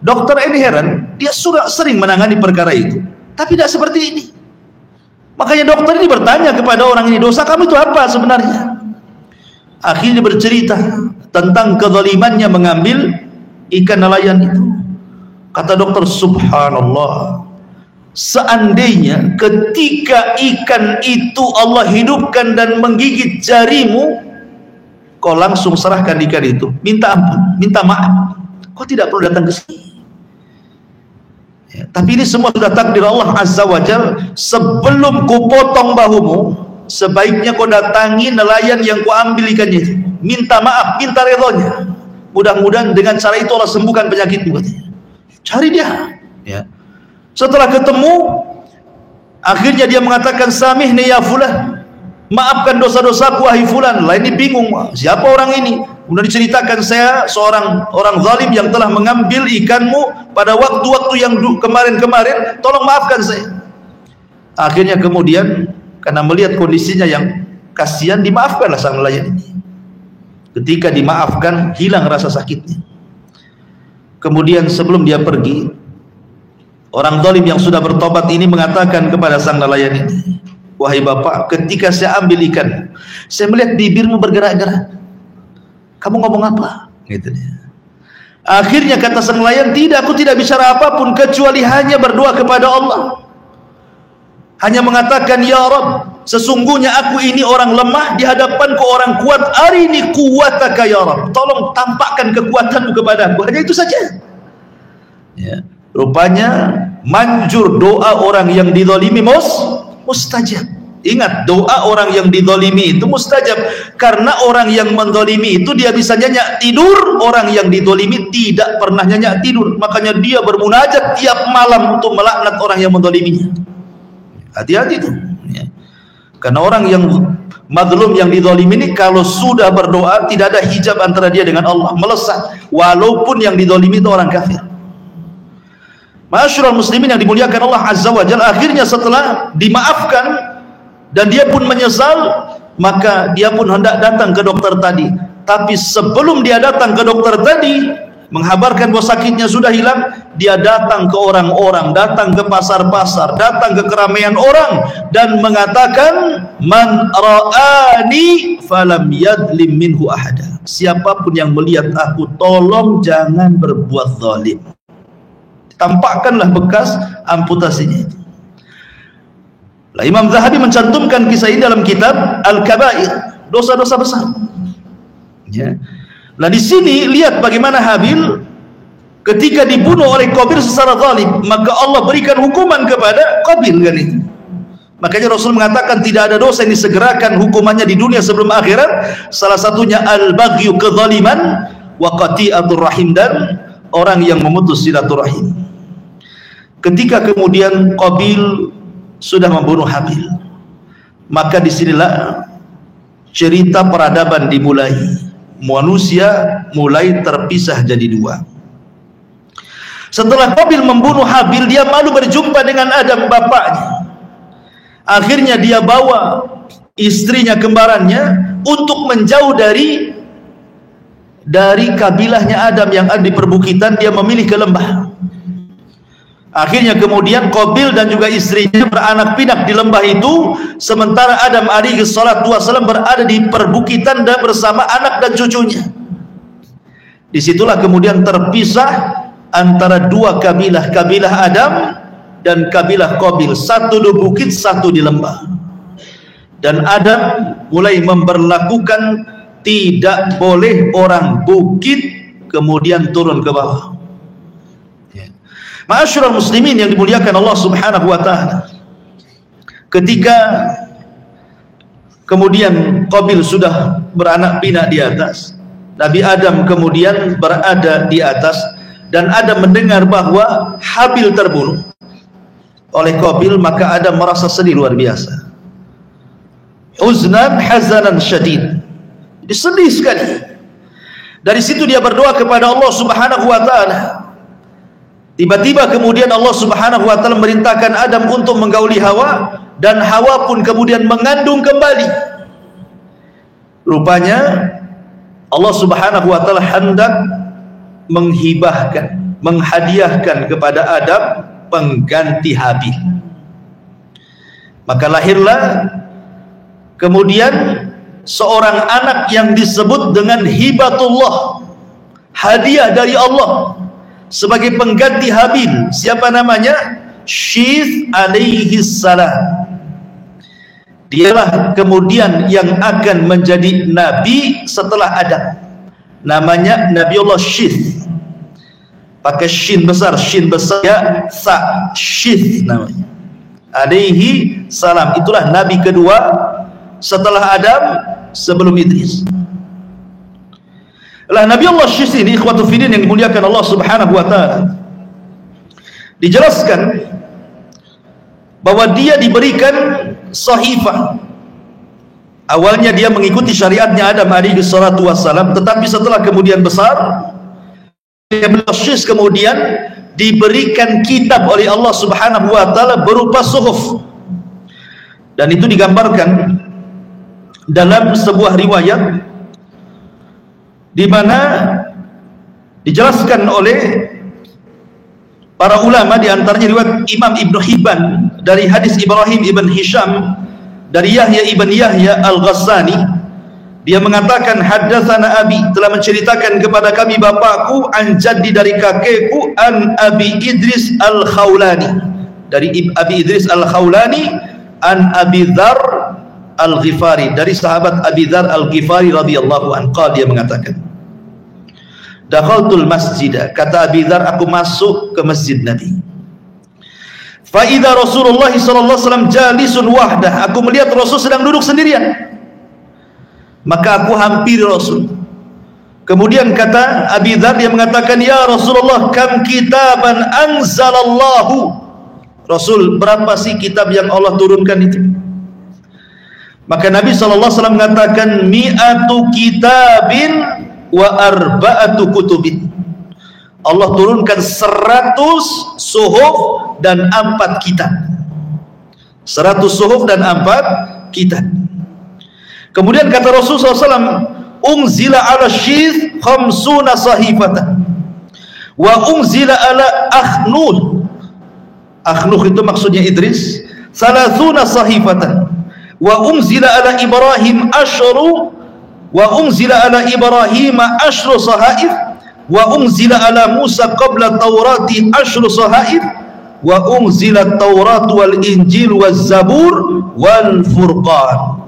Dokter ini heran, dia sudah sering menangani perkara itu, tapi tidak seperti ini. Makanya dokter ini bertanya kepada orang ini, dosa kamu itu apa sebenarnya? Akhirnya bercerita tentang kezalimannya mengambil ikan nelayan itu. Kata dokter, subhanallah, seandainya ketika ikan itu Allah hidupkan dan menggigit jarimu, kau langsung serahkan ikan itu, minta ampun, minta maaf, kau tidak perlu datang ke sini. Ya, tapi ini semua sudah takdir Allah Azza wa Jalla. Sebelum ku potong bahumu, sebaiknya kau datangi nelayan yang ku ambil ikannya, minta maaf, minta redhonya. Mudah-mudahan dengan cara itu Allah sembuhkan penyakitmu. Cari dia. Ya. Setelah ketemu, Akhirnya dia mengatakan, samihni ya fulan, maafkan dosa-dosaku wahai fulan. Lah ini bingung, siapa orang ini? Kemudian diceritakan, saya seorang orang zalim yang telah mengambil ikanmu pada waktu-waktu yang kemarin-kemarin, tolong maafkan saya. Akhirnya kemudian karena melihat kondisinya yang kasihan, dimaafkanlah sang nelayan ini. Ketika dimaafkan, hilang rasa sakitnya. Kemudian sebelum dia pergi, orang zalim yang sudah bertobat ini mengatakan kepada sang nelayan ini, wahai bapak, ketika saya ambil ikan, saya melihat bibirmu bergerak-gerak. Kamu ngomong apa? Gitu dia. Akhirnya kata sang nelayan, tidak, aku tidak bicara apapun kecuali hanya berdoa kepada Allah. Hanya mengatakan, ya Rabb, sesungguhnya aku ini orang lemah di hadapanku orang kuat. Arini quwwataka ya Rabb, tolong tampakkan kekuatanmu kepadaku. Hanya itu saja. Ya. Rupanya manjur doa orang yang dizalimi mustajab. Ingat, doa orang yang dizalimi itu mustajab, karena orang yang menzalimi itu dia bisa nyenyak tidur, orang yang dizalimi tidak pernah nyenyak tidur. Makanya dia bermunajat tiap malam untuk melaknat orang yang menzaliminya. Hati-hati tuh ya. Karena orang yang mazlum, yang dizalimi ini, kalau sudah berdoa tidak ada hijab antara dia dengan Allah, melesat walaupun yang dizalimi itu orang kafir. Ma'asyiral muslimin yang dimuliakan Allah Azza wa Jalla, akhirnya setelah dimaafkan dan dia pun menyesal, maka dia pun hendak datang ke dokter tadi. Tapi sebelum dia datang ke dokter tadi, menghabarkan bahwa sakitnya sudah hilang, dia datang ke orang-orang, datang ke pasar-pasar, datang ke keramaian orang, dan mengatakan, man ra'ani falam yadlim minhu ahada. Siapapun yang melihat aku, tolong jangan berbuat zalim. Tampakkanlah bekas amputasinya itu. Lah, Imam Zahabi mencantumkan kisah ini dalam kitab Al-Kabair, dosa-dosa besar. Ya. Nah di sini lihat bagaimana Habil ketika dibunuh oleh Qabil secara zalim, maka Allah berikan hukuman kepada Qabil kan itu. Makanya Rasul mengatakan tidak ada dosa yang disegerakan hukumannya di dunia sebelum akhirat. Salah satunya al-baghyu, kezaliman, wa qati'atur rahim, dan orang yang memutus silaturahim. Ketika kemudian Qabil sudah membunuh Habil, maka disinilah cerita peradaban dimulai. Manusia mulai terpisah jadi dua. Setelah Qabil membunuh Habil, dia malu berjumpa dengan Adam bapaknya. Akhirnya dia bawa istrinya kembarannya untuk menjauh dari kabilahnya Adam yang ada di perbukitan. Dia memilih ke lembah. Akhirnya kemudian Qabil dan juga istrinya beranak pinak di lembah itu, sementara Adam alaihi salatu wasallam berada di perbukitan dan bersama anak dan cucunya. Disitulah kemudian terpisah antara dua kabilah, kabilah Adam dan kabilah Qabil, satu di bukit, satu di lembah. Dan Adam mulai memberlakukan tidak boleh orang bukit kemudian turun ke bawah. Ma'asyiral muslimin yang dimuliakan Allah Subhanahu wa taala, ketika kemudian Qabil sudah beranak pinak di atas, Nabi Adam kemudian berada di atas, dan Adam mendengar bahwa Habil terbunuh oleh Qabil, maka Adam merasa sedih luar biasa. Huznan hazanan syadid. Jadi sedih sekali. Dari situ dia berdoa kepada Allah Subhanahu wa taala. Tiba-tiba kemudian Allah Subhanahu wa taala merintahkan Adam untuk menggauli Hawa, dan Hawa pun kemudian mengandung kembali. Rupanya Allah Subhanahu wa taala hendak menghibahkan, menghadiahkan kepada Adam pengganti Habil. Maka lahirlah kemudian seorang anak yang disebut dengan hibatullah, hadiah dari Allah sebagai pengganti Habil. Siapa namanya? Syith alaihi salam. Dialah kemudian yang akan menjadi nabi setelah Adam. Namanya Nabiullah Syith. Pakai shin besar, shin besar ya, sa, Syith namanya. Alaihi salam. Itulah nabi kedua setelah Adam, sebelum Idris. Lah Nabi Allah Syith ini, ikhwatu fiddin yang dimuliakan Allah Subhanahu wa taala, dijelaskan bahwa dia diberikan sahifah. Awalnya dia mengikuti syariatnya Adam alaihi salatu wassalam, tetapi setelah kemudian besar, kemudian diberikan kitab oleh Allah Subhanahu wa taala berupa suhuf. Dan itu digambarkan dalam sebuah riwayat di mana dijelaskan oleh para ulama, di antaranya riwayat Imam Ibnu Hibban dari hadis Ibrahim ibn Hisham dari Yahya ibn Yahya al-Ghassani. Dia mengatakan, haddatsana abi, telah menceritakan kepada kami bapakku, an jaddi, dari kakekku, an Abi Idris al-Khawlani, dari Abi Idris al-Khawlani, an Abi Dzar al-Ghifari, dari sahabat Abi Dzar al-Ghifari radhiyallahu anhu. Dia mengatakan, dakhaltul masjid, kata Abi Dzar, aku masuk ke masjid Nabi. Fa idza Rasulullah sallallahu alaihi wasallam jalisun wahdah, aku melihat Rasul sedang duduk sendirian. Maka aku hampiri Rasul. Kemudian kata Abi Dzar, dia mengatakan, ya Rasulullah, kam kitaban anzalallahu. Rasul, berapa sih kitab yang Allah turunkan itu? Maka Nabi SAW mengatakan, mi'atu kitabin wa arba'atu kutubin. Allah turunkan 100 suhuf dan 4 kitab. 100 suhuf dan 4 kitab. Kemudian kata Rasulullah SAW, unzila ala syith khamsuna sahifatan wa unzila ala akhnuh. Akhnuh itu maksudnya Idris. Salasuna sahifatan wa unzila ala Ibrahim asyru wa unzila ala Ibrahim asyru sahaif wa unzila ala Musa qabla Taurati asyru sahaif wa unzila Taurat wal Injil wal Zabur wal Furqan.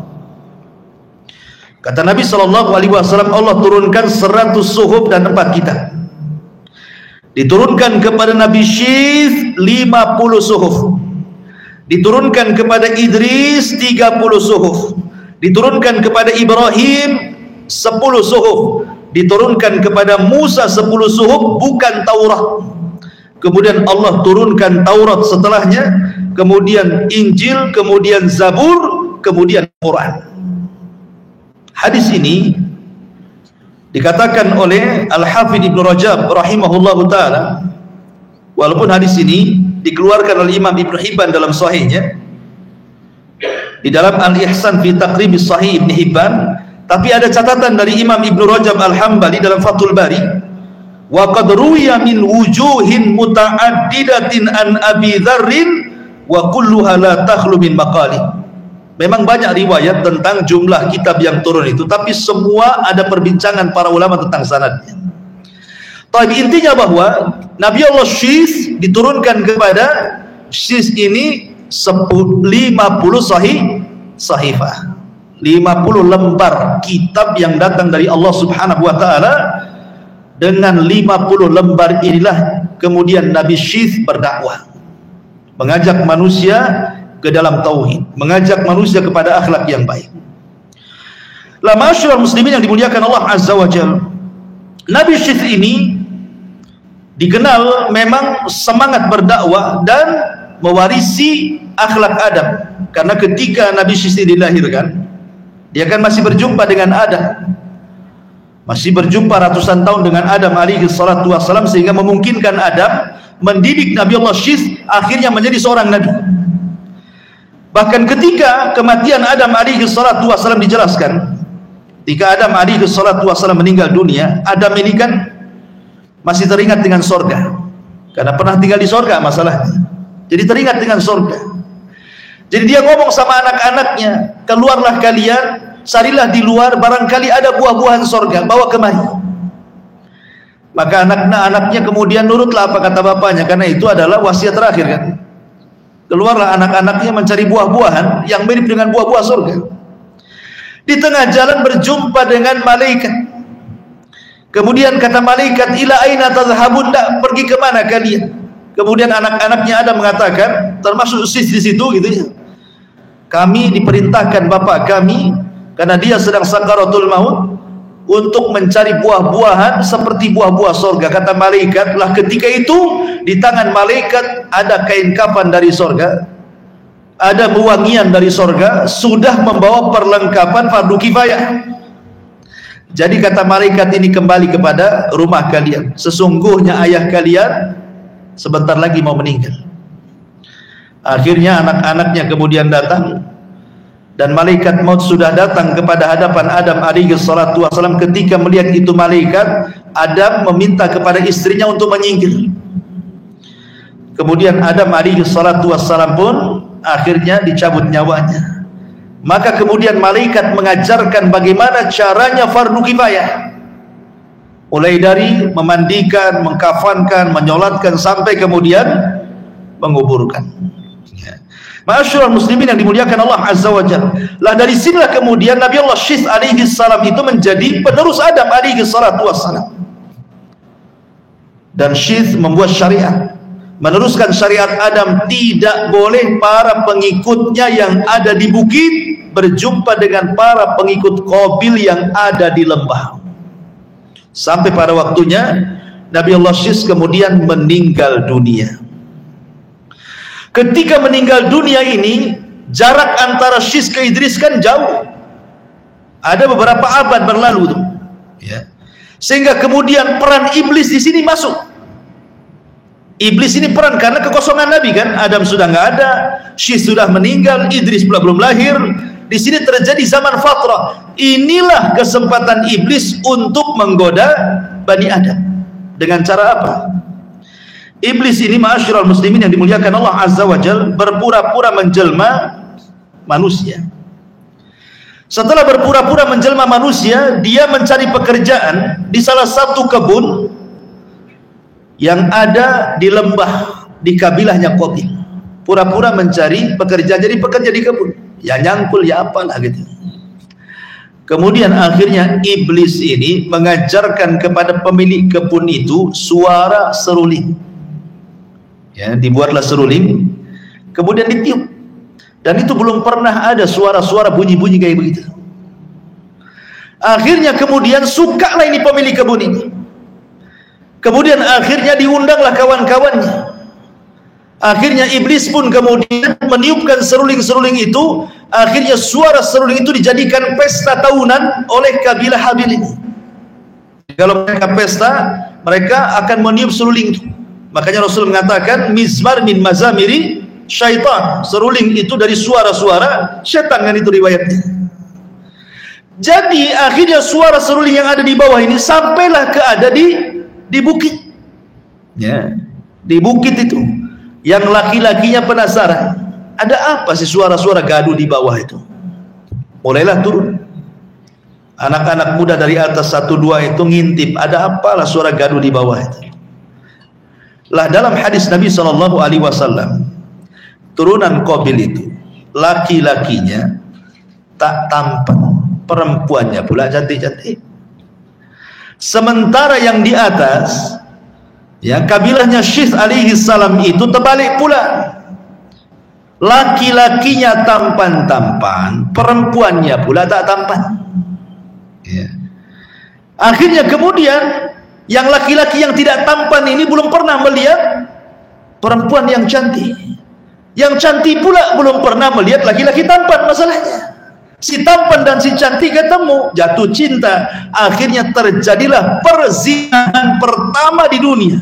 Kata Nabi SAW, Allah turunkan 100 suhuf dan 4 kitab. Diturunkan kepada Nabi Syith 50 suhuf. Diturunkan kepada Idris 30 suhuf. Diturunkan kepada Ibrahim 10 suhuf. Diturunkan kepada Musa 10 suhuf, bukan Taurat. Kemudian Allah turunkan Taurat setelahnya, kemudian Injil, kemudian Zabur, kemudian Quran. Hadis ini dikatakan oleh Al-Hafidh Ibnu Rajab rahimahullahu ta'ala, walaupun hadis ini dikeluarkan oleh Imam Ibnu Hibban dalam sahihnya, di dalam Al-Ihsan fi Taqribis Sahih Ibnu Hibban, tapi ada catatan dari Imam Ibnu Rajab Al-Hambali dalam Fathul Bari, wa qad ruwiya min wujuhin muta'addidatin an Abi Dzarrin wa kulluha la takhlu min maqali. Memang banyak riwayat tentang jumlah kitab yang turun itu, tapi semua ada perbincangan para ulama tentang sanadnya. Tapi intinya bahwa Nabi Allah Syith diturunkan kepada Syith ini 50 sahifah, 50 lembar kitab yang datang dari Allah Subhanahu wa ta'ala. Dengan 50 lembar inilah kemudian Nabi Syith berdakwah, mengajak manusia ke dalam tauhid, mengajak manusia kepada akhlak yang baik. La ma'asyiral muslimin yang dimuliakan Allah Azza wa Jalla, Nabi Syith ini dikenal memang semangat berdakwah dan mewarisi akhlak Adam. Karena ketika Nabi Syith dilahirkan, dia kan masih berjumpa dengan Adam, masih berjumpa ratusan tahun dengan Adam alaihi salatu wassalam, sehingga memungkinkan Adam mendidik Nabi Allah Syith akhirnya menjadi seorang nabi. Bahkan ketika kematian Adam alaihi salatu wassalam dijelaskan, ketika Adam alaihi salatu wassalam meninggal dunia, Adam ini kan masih teringat dengan sorga, karena pernah tinggal di sorga masalahnya, jadi teringat dengan sorga. Jadi dia ngomong sama anak-anaknya, keluarlah kalian, carilah di luar, barangkali ada buah-buahan sorga, bawa kemari. Maka anak-anaknya kemudian nurutlah apa kata bapaknya, karena itu adalah wasiat terakhir kan. Keluarlah anak-anaknya mencari buah-buahan yang mirip dengan buah-buah surga. Di tengah jalan berjumpa dengan malaikat. Kemudian kata malaikat, ila aina tadhhabun, pergi ke mana kalian? Kemudian anak-anaknya ada mengatakan, termasuk Syith di situ gitu ya, kami diperintahkan bapak kami, karena dia sedang sakaratul maut, untuk mencari buah-buahan seperti buah-buah sorga. Kata malaikat, lah ketika itu di tangan malaikat ada kain kafan dari sorga. ada wewangian dari sorga sudah membawa perlengkapan fardu kifayah. Jadi kata malaikat ini kembali kepada rumah kalian. Sesungguhnya ayah kalian sebentar lagi mau meninggal. Akhirnya anak-anaknya kemudian datang, dan malaikat maut sudah datang kepada hadapan Adam alaihi salatu wassalam. Ketika melihat itu malaikat, Adam meminta kepada istrinya untuk menyingkir. Kemudian Adam alaihi salatu wassalam pun akhirnya dicabut nyawanya. Maka kemudian malaikat mengajarkan bagaimana caranya fardu kifayah, mulai dari memandikan, mengkafankan, menyolatkan, sampai kemudian menguburkan. Ma'asyiral muslimin yang dimuliakan Allah Azza wa Jalla. Lah dari sinilah kemudian Nabi Allah Syith alaihi salam itu menjadi penerus Adam alaihi salatu wassalam. Dan Syith membuat syariat, meneruskan syariat Adam. Tidak boleh para pengikutnya yang ada di bukit berjumpa dengan para pengikut Qabil yang ada di lembah. Sampai pada waktunya Nabi Allah Syith kemudian meninggal dunia. Ketika meninggal dunia ini, jarak antara Syith ke Idris kan jauh, ada beberapa abad berlalu tuh, ya. Sehingga kemudian peran iblis di sini masuk. Iblis ini peran karena kekosongan Nabi kan. Adam sudah nggak ada, Syith sudah meninggal, Idris pula belum lahir. Di sini terjadi zaman fatrah. Inilah kesempatan iblis untuk menggoda Bani Adam. Dengan cara apa? Iblis ini, ma'asyiral muslimin yang dimuliakan Allah Azza wa Jalla, berpura-pura menjelma manusia. Setelah berpura-pura menjelma manusia, dia mencari pekerjaan di salah satu kebun yang ada di lembah di kabilahnya Qabil. Pura-pura mencari pekerjaan, jadi pekerja di kebun, ya nyangkul ya apalah gitu. Kemudian akhirnya iblis ini mengajarkan kepada pemilik kebun itu suara seruling, ya, dibuatlah seruling, kemudian ditiup, dan itu belum pernah ada suara-suara bunyi-bunyi kayak begitu. Akhirnya kemudian sukalah ini pemilik kebun ini. Kemudian akhirnya diundanglah kawan-kawannya. Akhirnya iblis pun kemudian meniupkan seruling-seruling itu. Akhirnya suara seruling itu dijadikan pesta tahunan oleh kabilah Habil ini. Kalau mereka pesta, mereka akan meniup seruling itu. Makanya Rasul mengatakan mizmar min mazamiri syaitan. Seruling itu dari suara-suara syaitan, kan itu riwayatnya. Jadi akhirnya suara seruling yang ada di bawah ini sampailah ke ada di bukit, ya, di bukit itu. Yang laki-lakinya penasaran, ada apa sih suara-suara gaduh di bawah itu? Mulailah turun anak-anak muda dari atas 1-2 itu ngintip, ada apalah suara gaduh di bawah itu. Lah dalam hadis Nabi SAW, turunan Qabil itu laki-lakinya tak tampan, perempuannya pula cantik-cantik. Sementara yang di atas, ya, kabilahnya Syith alaihi salam itu terbalik pula. Laki-lakinya tampan-tampan, perempuannya pula tak tampan, ya. Akhirnya kemudian yang laki-laki yang tidak tampan ini belum pernah melihat perempuan yang cantik. Yang cantik pula belum pernah melihat laki-laki tampan. Masalahnya si tampan dan si cantik ketemu, jatuh cinta. Akhirnya terjadilah perzinahan pertama di dunia.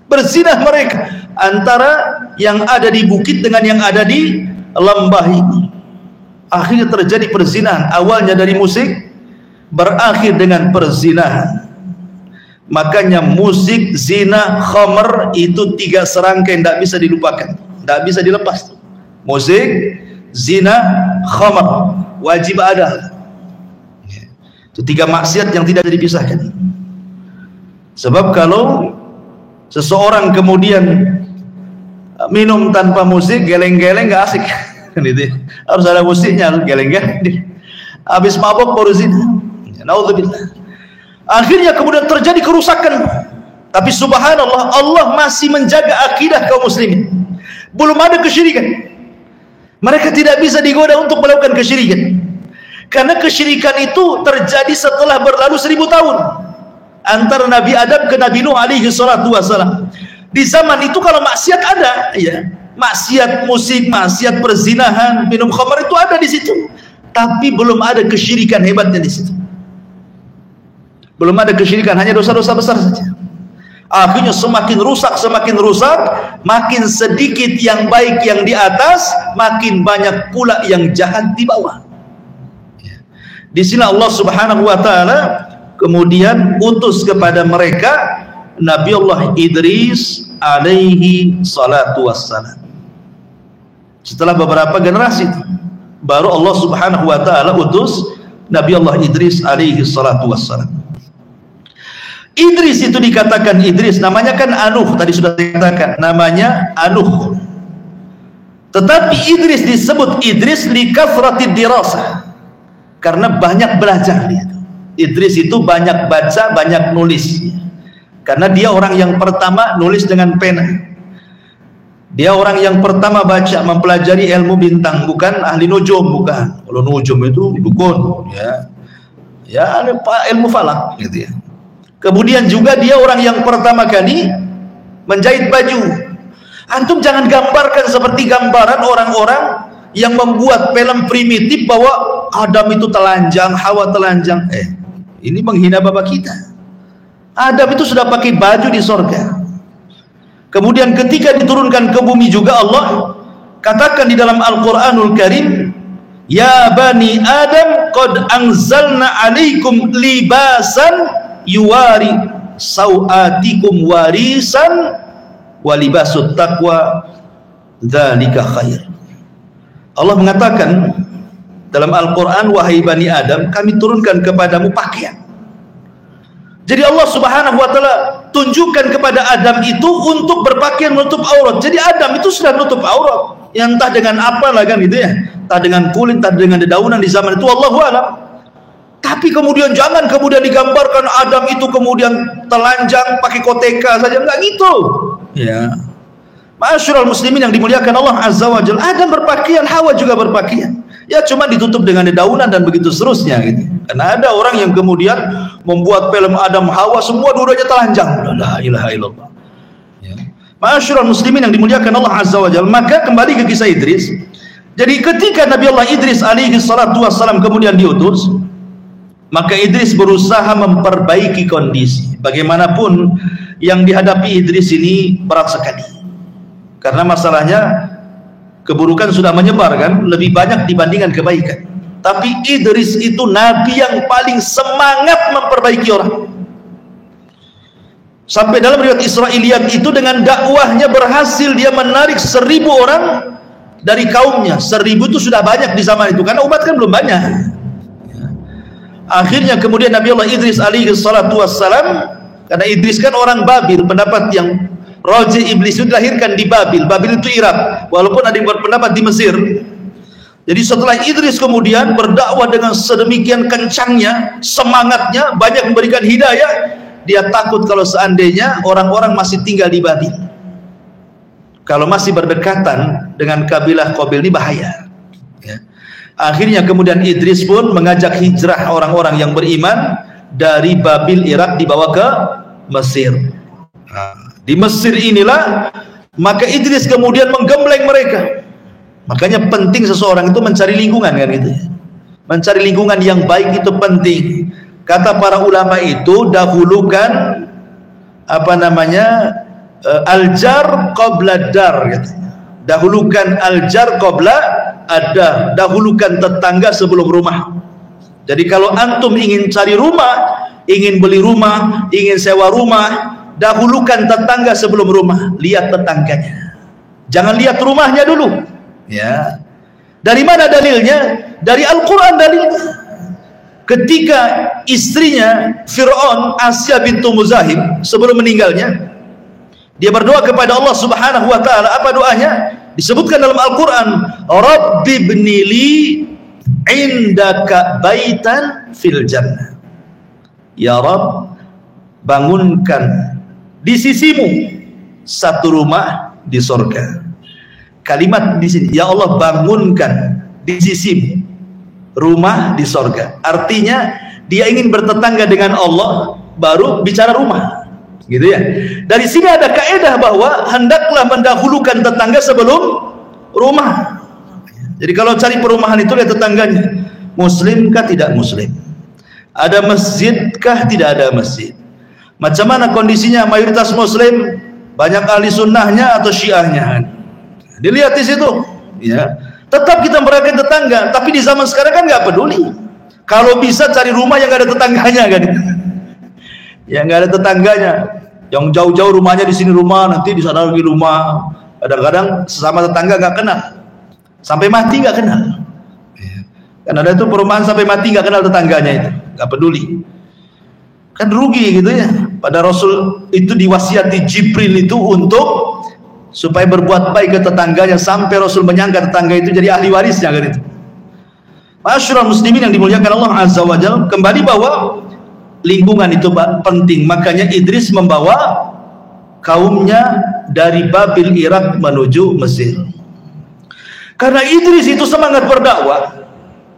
Berzinah mereka antara yang ada di bukit dengan yang ada di lembah ini. Akhirnya terjadi perzinahan. Awalnya dari musik, berakhir dengan perzinahan. Makanya musik, zina, khamr itu 3 serangkai, tidak bisa dilupakan, tidak bisa dilepas. Musik, zina, khamr wajib ada. Itu 3 maksiat yang tidak bisa dipisahkan. Sebab kalau seseorang kemudian minum tanpa musik, geleng-geleng nggak asik. Harus ada musiknya, harus geleng-geleng. Habis mabok baru zina. Naudzubillah. Akhirnya kemudian terjadi kerusakan. Tapi subhanallah, Allah masih menjaga akidah kaum muslimin. Belum ada kesyirikan. Mereka tidak bisa digoda untuk melakukan kesyirikan. Karena kesyirikan itu terjadi setelah berlalu 1000 tahun. Antara Nabi Adam ke Nabi Nuh alaihi salatu wassalam. Di zaman itu kalau maksiat ada, ya, maksiat musik, maksiat perzinahan, minum khamar itu ada di situ. Tapi belum ada kesyirikan hebatnya di situ. Belum ada kesyirikan, hanya dosa-dosa besar saja. Akhirnya semakin rusak, makin sedikit yang baik yang di atas, makin banyak pula yang jahat di bawah. Di sini Allah Subhanahu wa taala kemudian utus kepada mereka Nabi Allah Idris alaihi salatu wassalam. Setelah beberapa generasi itu, baru Allah Subhanahu wa taala utus Nabi Allah Idris alaihi salatu wassalam. Idris itu dikatakan Idris, namanya kan Anuh, tadi sudah dikatakan namanya Anuh. Tetapi Idris disebut Idris li kasratid dirasah, karena banyak belajar dia. Idris itu banyak baca, banyak nulis. Karena dia orang yang pertama nulis dengan pena. Dia orang yang pertama baca, mempelajari ilmu bintang, bukan ahli nujum, bukan. Kalau nujum itu dukun, ya ilmu falak gitu ya. Kemudian juga dia orang yang pertama kali menjahit baju. Antum jangan gambarkan seperti gambaran orang-orang yang membuat film primitif bahwa Adam itu telanjang, Hawa telanjang. Ini menghina bapak kita. Adam itu sudah pakai baju di sorga. Kemudian ketika diturunkan ke bumi juga Allah katakan di dalam Al-Quranul Karim, ya bani Adam qad anzalna alaikum libasan yuwari sawatikum warisan walibasut taqwa dzalika khair. Allah mengatakan dalam Al-Quran, wahai bani Adam, kami turunkan kepadamu pakaian. Jadi Allah Subhanahu wa taala tunjukkan kepada Adam itu untuk berpakaian menutup aurat. Jadi Adam itu sudah menutup aurat, yang entah dengan apa lah kan gitu ya, entah dengan kulit, entah dengan dedaunan di zaman itu, Allahu a'lam. Tapi kemudian jangan kemudian digambarkan Adam itu kemudian telanjang pakai koteka saja, enggak gitu. Ya. Ma'asyiral muslimin yang dimuliakan Allah Azza wa Jalla, Adam berpakaian, Hawa juga berpakaian. Ya cuma ditutup dengan dedaunan dan begitu seterusnya gitu. Karena ada orang yang kemudian membuat film Adam Hawa semua dua-duanya telanjang. La ilaha illallah. Ya. Ma'asyiral muslimin yang dimuliakan Allah Azza wa Jalla, maka kembali ke kisah Idris. Jadi ketika Nabi Allah Idris alaihi salatu wassalam kemudian diutus, maka Idris berusaha memperbaiki kondisi. Bagaimanapun yang dihadapi Idris ini berat sekali. Karena masalahnya keburukan sudah menyebar kan, lebih banyak dibandingkan kebaikan. Tapi Idris itu nabi yang paling semangat memperbaiki orang. Sampai dalam riwayat Israiliyat itu dengan dakwahnya berhasil dia menarik 1000 orang dari kaumnya. 1000 itu sudah banyak di zaman itu, karena umat kan belum banyak. Akhirnya kemudian Nabi Allah Idris alaihi salatu wassalam, karena Idris kan orang Babil, pendapat yang Raja Iblis itu dilahirkan di Babil. Babil itu Irak, walaupun ada yang berpendapat di Mesir. Jadi setelah Idris kemudian berdakwah dengan sedemikian kencangnya, semangatnya, banyak memberikan hidayah, dia takut kalau seandainya orang-orang masih tinggal di Babil. Kalau masih berdekatan dengan kabilah Qabil ini bahaya. Ya. Akhirnya kemudian Idris pun mengajak hijrah orang-orang yang beriman dari Babil Irak dibawa ke Mesir. Di Mesir inilah maka Idris kemudian menggembleng mereka. Makanya penting seseorang itu mencari lingkungan kan gitu. Mencari lingkungan yang baik itu penting. Kata para ulama itu dahulukan al-jar qabla dar gitu. Dahulukan al-jar qabla ada, dahulukan tetangga sebelum rumah. Jadi kalau antum ingin cari rumah, ingin beli rumah, ingin sewa rumah, dahulukan tetangga sebelum rumah. Lihat tetangganya, jangan lihat rumahnya dulu ya. Dari mana dalilnya? Dari Al-Quran dalilnya. Ketika istrinya Fir'aun, Asya bintu Muzahim, sebelum meninggalnya, dia berdoa kepada Allah Subhanahu wa ta'ala. Apa doanya? Disebutkan dalam Al-Quran, Rabbi bnili indaka baitan fil jannah. Ya Rabb, bangunkan di sisimu satu rumah di surga. Kalimat di sini, ya Allah bangunkan di sisimu rumah di surga. Artinya dia ingin bertetangga dengan Allah, baru bicara rumah. Gitu ya. Dari sini ada kaidah bahwa hendaklah mendahulukan tetangga sebelum rumah. Jadi kalau cari perumahan itu lihat tetangganya, muslimkah tidak muslim, ada masjidkah tidak ada masjid, macam mana kondisinya, mayoritas muslim, banyak ahli sunnahnya atau syiahnya, dilihat di situ. Ya, tetap kita merayakan tetangga, tapi di zaman sekarang kan nggak peduli. Kalau bisa cari rumah yang nggak ada tetangganya kan, yang nggak ada tetangganya, yang jauh-jauh rumahnya di sini rumah, nanti di sana lagi rumah. Kadang-kadang sesama tetangga nggak kenal, sampai mati nggak kenal. Kan ada itu perumahan sampai mati nggak kenal tetangganya, itu nggak peduli, kan rugi gitu ya. Pada Rasul itu diwasiati Jibril itu untuk supaya berbuat baik ke tetangganya, sampai Rasul menyangka tetangga itu jadi ahli warisnya kan itu. Masyarul muslimin yang dimuliakan Allah Azza wa Jalla, kembali bahwa lingkungan itu penting. Makanya Idris membawa kaumnya dari Babil Irak menuju Mesir. Karena Idris itu semangat berdakwah,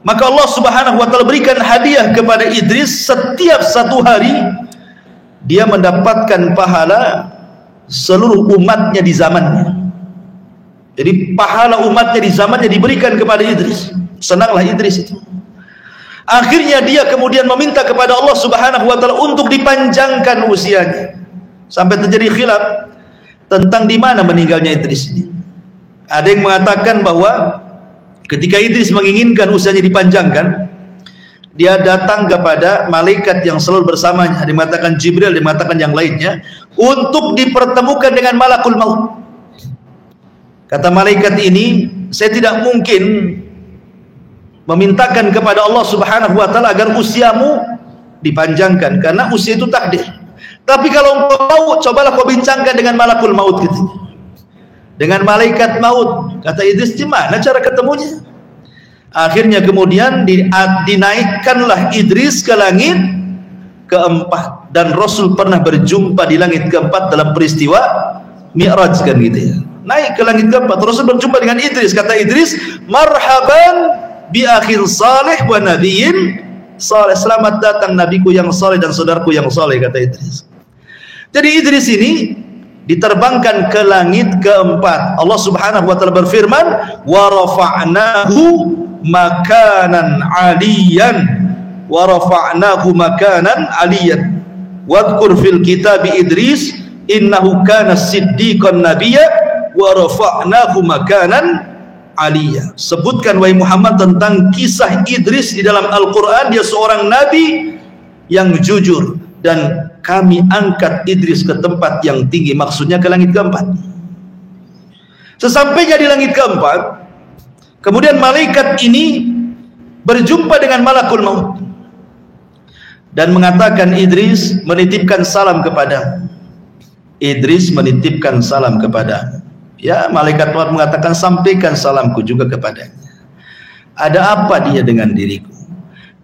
maka Allah Subhanahu wa taala berikan hadiah kepada Idris. Setiap satu hari dia mendapatkan pahala seluruh umatnya di zamannya. Jadi pahala umatnya di zamannya diberikan kepada Idris. Senanglah Idris itu. Akhirnya dia kemudian meminta kepada Allah Subhanahu wa taala untuk dipanjangkan usianya. Sampai terjadi khilaf tentang di mana meninggalnya Idris ini. Ada yang mengatakan bahwa ketika Idris menginginkan usianya dipanjangkan, dia datang kepada malaikat yang selalu bersamanya, dimatakan Jibril, dimatakan yang lainnya, untuk dipertemukan dengan malakul maut. Kata malaikat ini, saya tidak mungkin memintakan kepada Allah Subhanahu wa taala agar usiamu dipanjangkan, karena usia itu takdir. Tapi kalau engkau mau, cobalah kau bincangkan dengan malakul maut gitu. Dengan malaikat maut. Kata Idris, gimana cara ketemunya? Akhirnya kemudian dinaikkanlah Idris ke langit keempat, dan Rasul pernah berjumpa di langit keempat dalam peristiwa Mi'raj kan gitu ya. Naik ke langit keempat, Rasul berjumpa dengan Idris. Kata Idris, marhaban bi akhir salih wa nabiyyin salih, selamat datang nabiku yang saleh dan saudaraku yang saleh, kata Idris. Jadi Idris ini diterbangkan ke langit keempat. Allah Subhanahu wa taala berfirman, wa rafa'nahu makanan aliyan, wa rafa'nahu makanan aliyan, wadhkur fil kitab Idris innahu kana siddiqan nabiyya wa rafa'nahu makanan aliyah. Sebutkan wahai Muhammad tentang kisah Idris di dalam Al-Quran. Dia seorang nabi yang jujur, dan kami angkat Idris ke tempat yang tinggi, maksudnya ke langit keempat. Sesampainya di langit keempat, kemudian malaikat ini berjumpa dengan malakul maut dan mengatakan, Idris menitipkan salam kepada. Idris menitipkan salam kepada. Ya, malaikat maut mengatakan, sampaikan salamku juga kepadanya. Ada apa dia dengan diriku?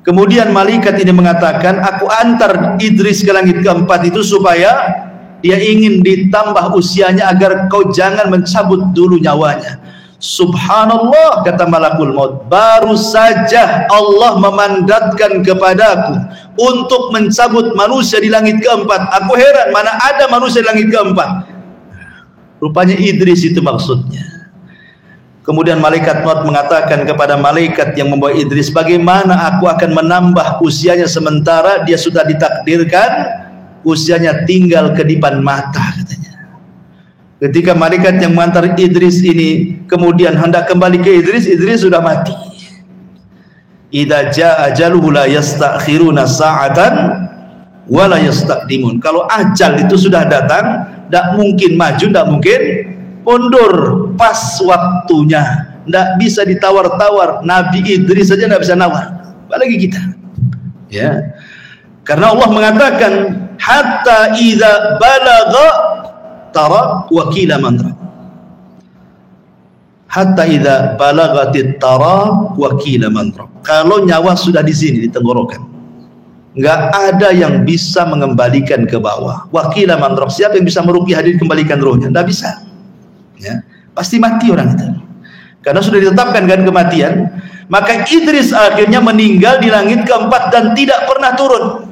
Kemudian malaikat ini mengatakan, aku antar Idris ke langit keempat itu supaya dia ingin ditambah usianya agar kau jangan mencabut dulu nyawanya. Subhanallah, kata malakul maut, baru saja Allah memandatkan kepadaku untuk mencabut manusia di langit keempat. Aku heran, mana ada manusia di langit keempat. Rupanya Idris itu maksudnya. Kemudian malaikat maut mengatakan kepada malaikat yang membawa Idris, bagaimana aku akan menambah usianya sementara dia sudah ditakdirkan usianya tinggal kedipan mata, katanya. Ketika malaikat yang mengantar Idris ini kemudian hendak kembali ke Idris, Idris sudah mati. Idza jaa ajaluhu la yastakhiruna sa'atan wa la yastaqdimun. Kalau ajal itu sudah datang, tidak mungkin maju, tidak mungkin mundur, pas waktunya, tidak bisa ditawar-tawar. Nabi Idris saja tidak bisa nawar, apalagi kita. Ya, karena Allah mengatakan, hatta idza balagha tara wakila mantra. Hatta idza balagatit tara wakila mantra. Kalau nyawa sudah di sini, di tenggorokan, nggak ada yang bisa mengembalikan ke bawah. Wakila mandrok, siapa yang bisa meruqyah hadir kembalikan rohnya? Nggak bisa. Ya, pasti mati orang itu. Karena sudah ditetapkan kan kematian. Maka Idris akhirnya meninggal di langit keempat dan tidak pernah turun.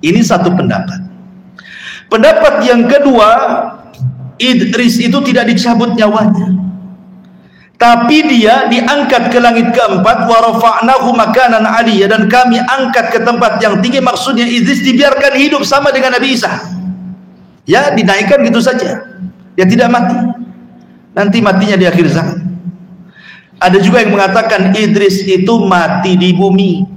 Ini satu pendapat. Pendapat yang kedua, Idris itu tidak dicabut nyawanya, tapi dia diangkat ke langit keempat. Wa rafa'nahu makanan aliyya, dan kami angkat ke tempat yang tinggi. Maksudnya Idris dibiarkan hidup sama dengan Nabi Isa, ya, dinaikkan gitu saja, dia tidak mati. Nanti matinya di akhir zaman. Ada juga yang mengatakan Idris itu mati di bumi.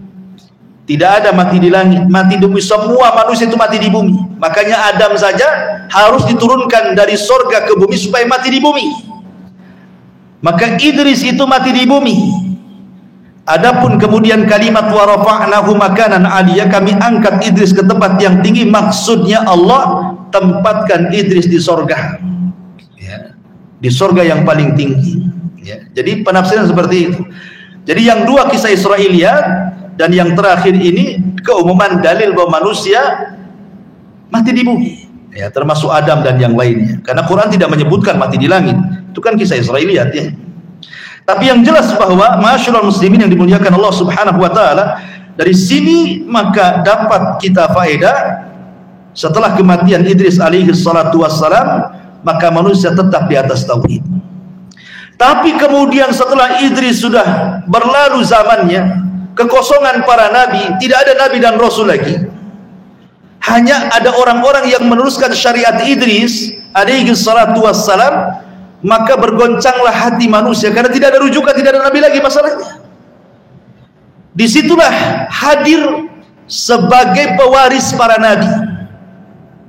Tidak ada mati di langit, mati di bumi. Semua manusia itu mati di bumi. Makanya Adam saja harus diturunkan dari sorga ke bumi supaya mati di bumi. Maka Idris itu mati di bumi. Adapun kemudian kalimat wa rafa'nahu makanan aliyya, kami angkat Idris ke tempat yang tinggi, maksudnya Allah tempatkan Idris di sorga, ya, di sorga yang paling tinggi, ya. Jadi penafsiran seperti itu. Jadi yang dua kisah Israiliyat, dan yang terakhir ini keumuman dalil bahwa manusia mati di bumi, ya, termasuk Adam dan yang lainnya. Karena Quran tidak menyebutkan mati di langit. Itu kan kisah Israiliyat, ya. Tapi yang jelas bahwa masyaallah muslimin yang dimuliakan Allah Subhanahu wa taala, dari sini maka dapat kita faedah, setelah kematian Idris alaihi salatu wassalam, maka manusia tetap di atas tauhid. Tapi kemudian setelah Idris sudah berlalu zamannya, kekosongan para nabi, tidak ada nabi dan rasul lagi. Hanya ada orang-orang yang meneruskan syariat Idris alaihi salatu wassalam. Maka bergoncanglah hati manusia, karena tidak ada rujukan, tidak ada nabi lagi masalahnya. Disitulah hadir sebagai pewaris para nabi,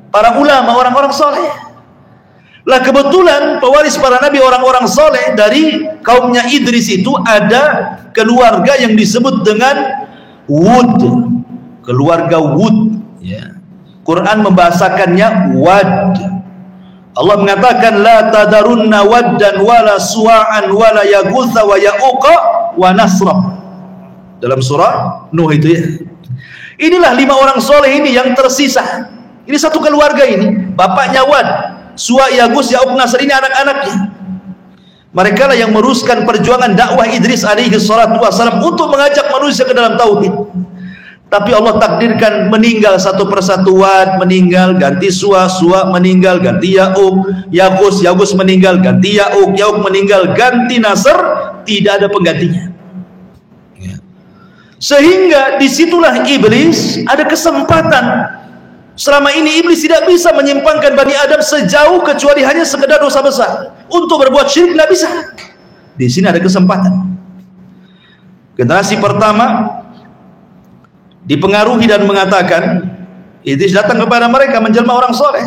para ulama, orang-orang soleh. Lah kebetulan pewaris para nabi, orang-orang soleh dari kaumnya Idris itu ada keluarga yang disebut dengan Wud, keluarga Wud, ya. Quran membahasakannya Wad. Allah mengatakan la tadarunna waddan wala suwa'an wala yaghutha wa ya'uqa wa nasra, dalam surah Nuh itu, ya. Inilah 5 orang soleh ini yang tersisa. Ini satu keluarga ini, bapaknya Wad, Suwa, Yagus, Ya'uq, Nasr, ini anak-anaknya. Mereka lah yang meruskan perjuangan dakwah Idris alaihi salatu wassalam untuk mengajak manusia ke dalam tauhid. Tapi Allah takdirkan meninggal satu persatu. Wad meninggal, ganti Suwa, Suwa meninggal, ganti Ya'uq, Yagus meninggal, ganti Ya'uq, Ya'uq meninggal, ganti Nasr, tidak ada penggantinya. Sehingga disitulah iblis ada kesempatan. Selama ini iblis tidak bisa menyimpangkan Bani Adam sejauh kecuali hanya sekedar dosa besar. Untuk berbuat syirik tidak bisa. Di sini ada kesempatan. Generasi pertama dipengaruhi dan mengatakan, Idris datang kepada mereka menjelma orang soleh.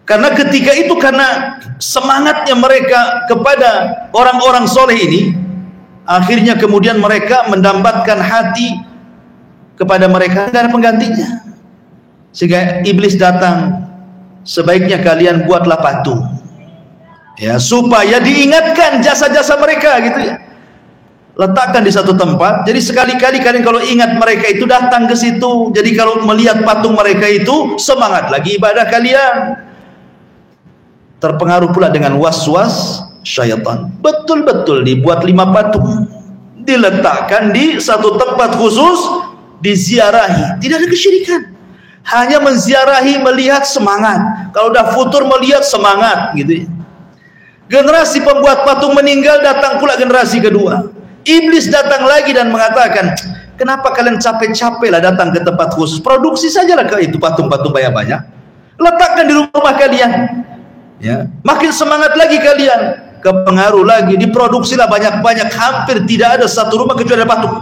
Karena ketika itu, karena semangatnya mereka kepada orang-orang soleh ini, akhirnya kemudian mereka mendambatkan hati kepada mereka, tidak ada penggantinya. Sehingga iblis datang, sebaiknya kalian buatlah patung, ya, supaya diingatkan jasa-jasa mereka, gitu, ya. Letakkan di satu tempat. Jadi sekali-kali kalian kalau ingat mereka itu datang ke situ. Jadi kalau melihat patung mereka itu, semangat lagi ibadah kalian. Terpengaruh pula dengan was-was syaitan. Betul-betul dibuat 5 patung, diletakkan di satu tempat khusus, diziarahi. Tidak ada kesyirikan, hanya menziarahi, melihat semangat. Kalau udah futur melihat semangat, gitu, ya. Generasi pembuat patung meninggal, datang pula generasi kedua. Iblis datang lagi dan mengatakan, kenapa kalian capek-capek lah datang ke tempat khusus, produksi sajalah ke itu patung-patung banyak-banyak, letakkan di rumah kalian, ya. Makin semangat lagi kalian, kepengaruh lagi, diproduksilah banyak-banyak, hampir tidak ada satu rumah kecuali ada patung,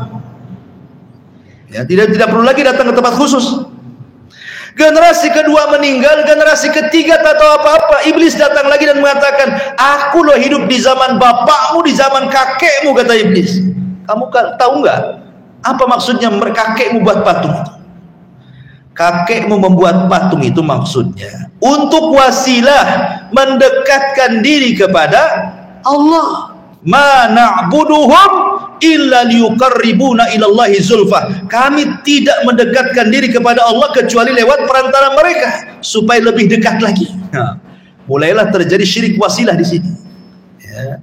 ya. Tidak perlu lagi datang ke tempat khusus. Generasi kedua meninggal, generasi ketiga tak tahu apa-apa. Iblis datang lagi dan mengatakan, aku loh hidup di zaman bapakmu, di zaman kakekmu, kata iblis. Kamu tahu nggak apa maksudnya kakekmu buat patung itu? Kakekmu membuat patung itu maksudnya untuk wasilah mendekatkan diri kepada Allah. Ma na'buduhum illa liyuqarribuna ilallahi zulfa. Kami tidak mendekatkan diri kepada Allah kecuali lewat perantara mereka supaya lebih dekat lagi. Nah, mulailah terjadi syirik wasilah di sini, ya.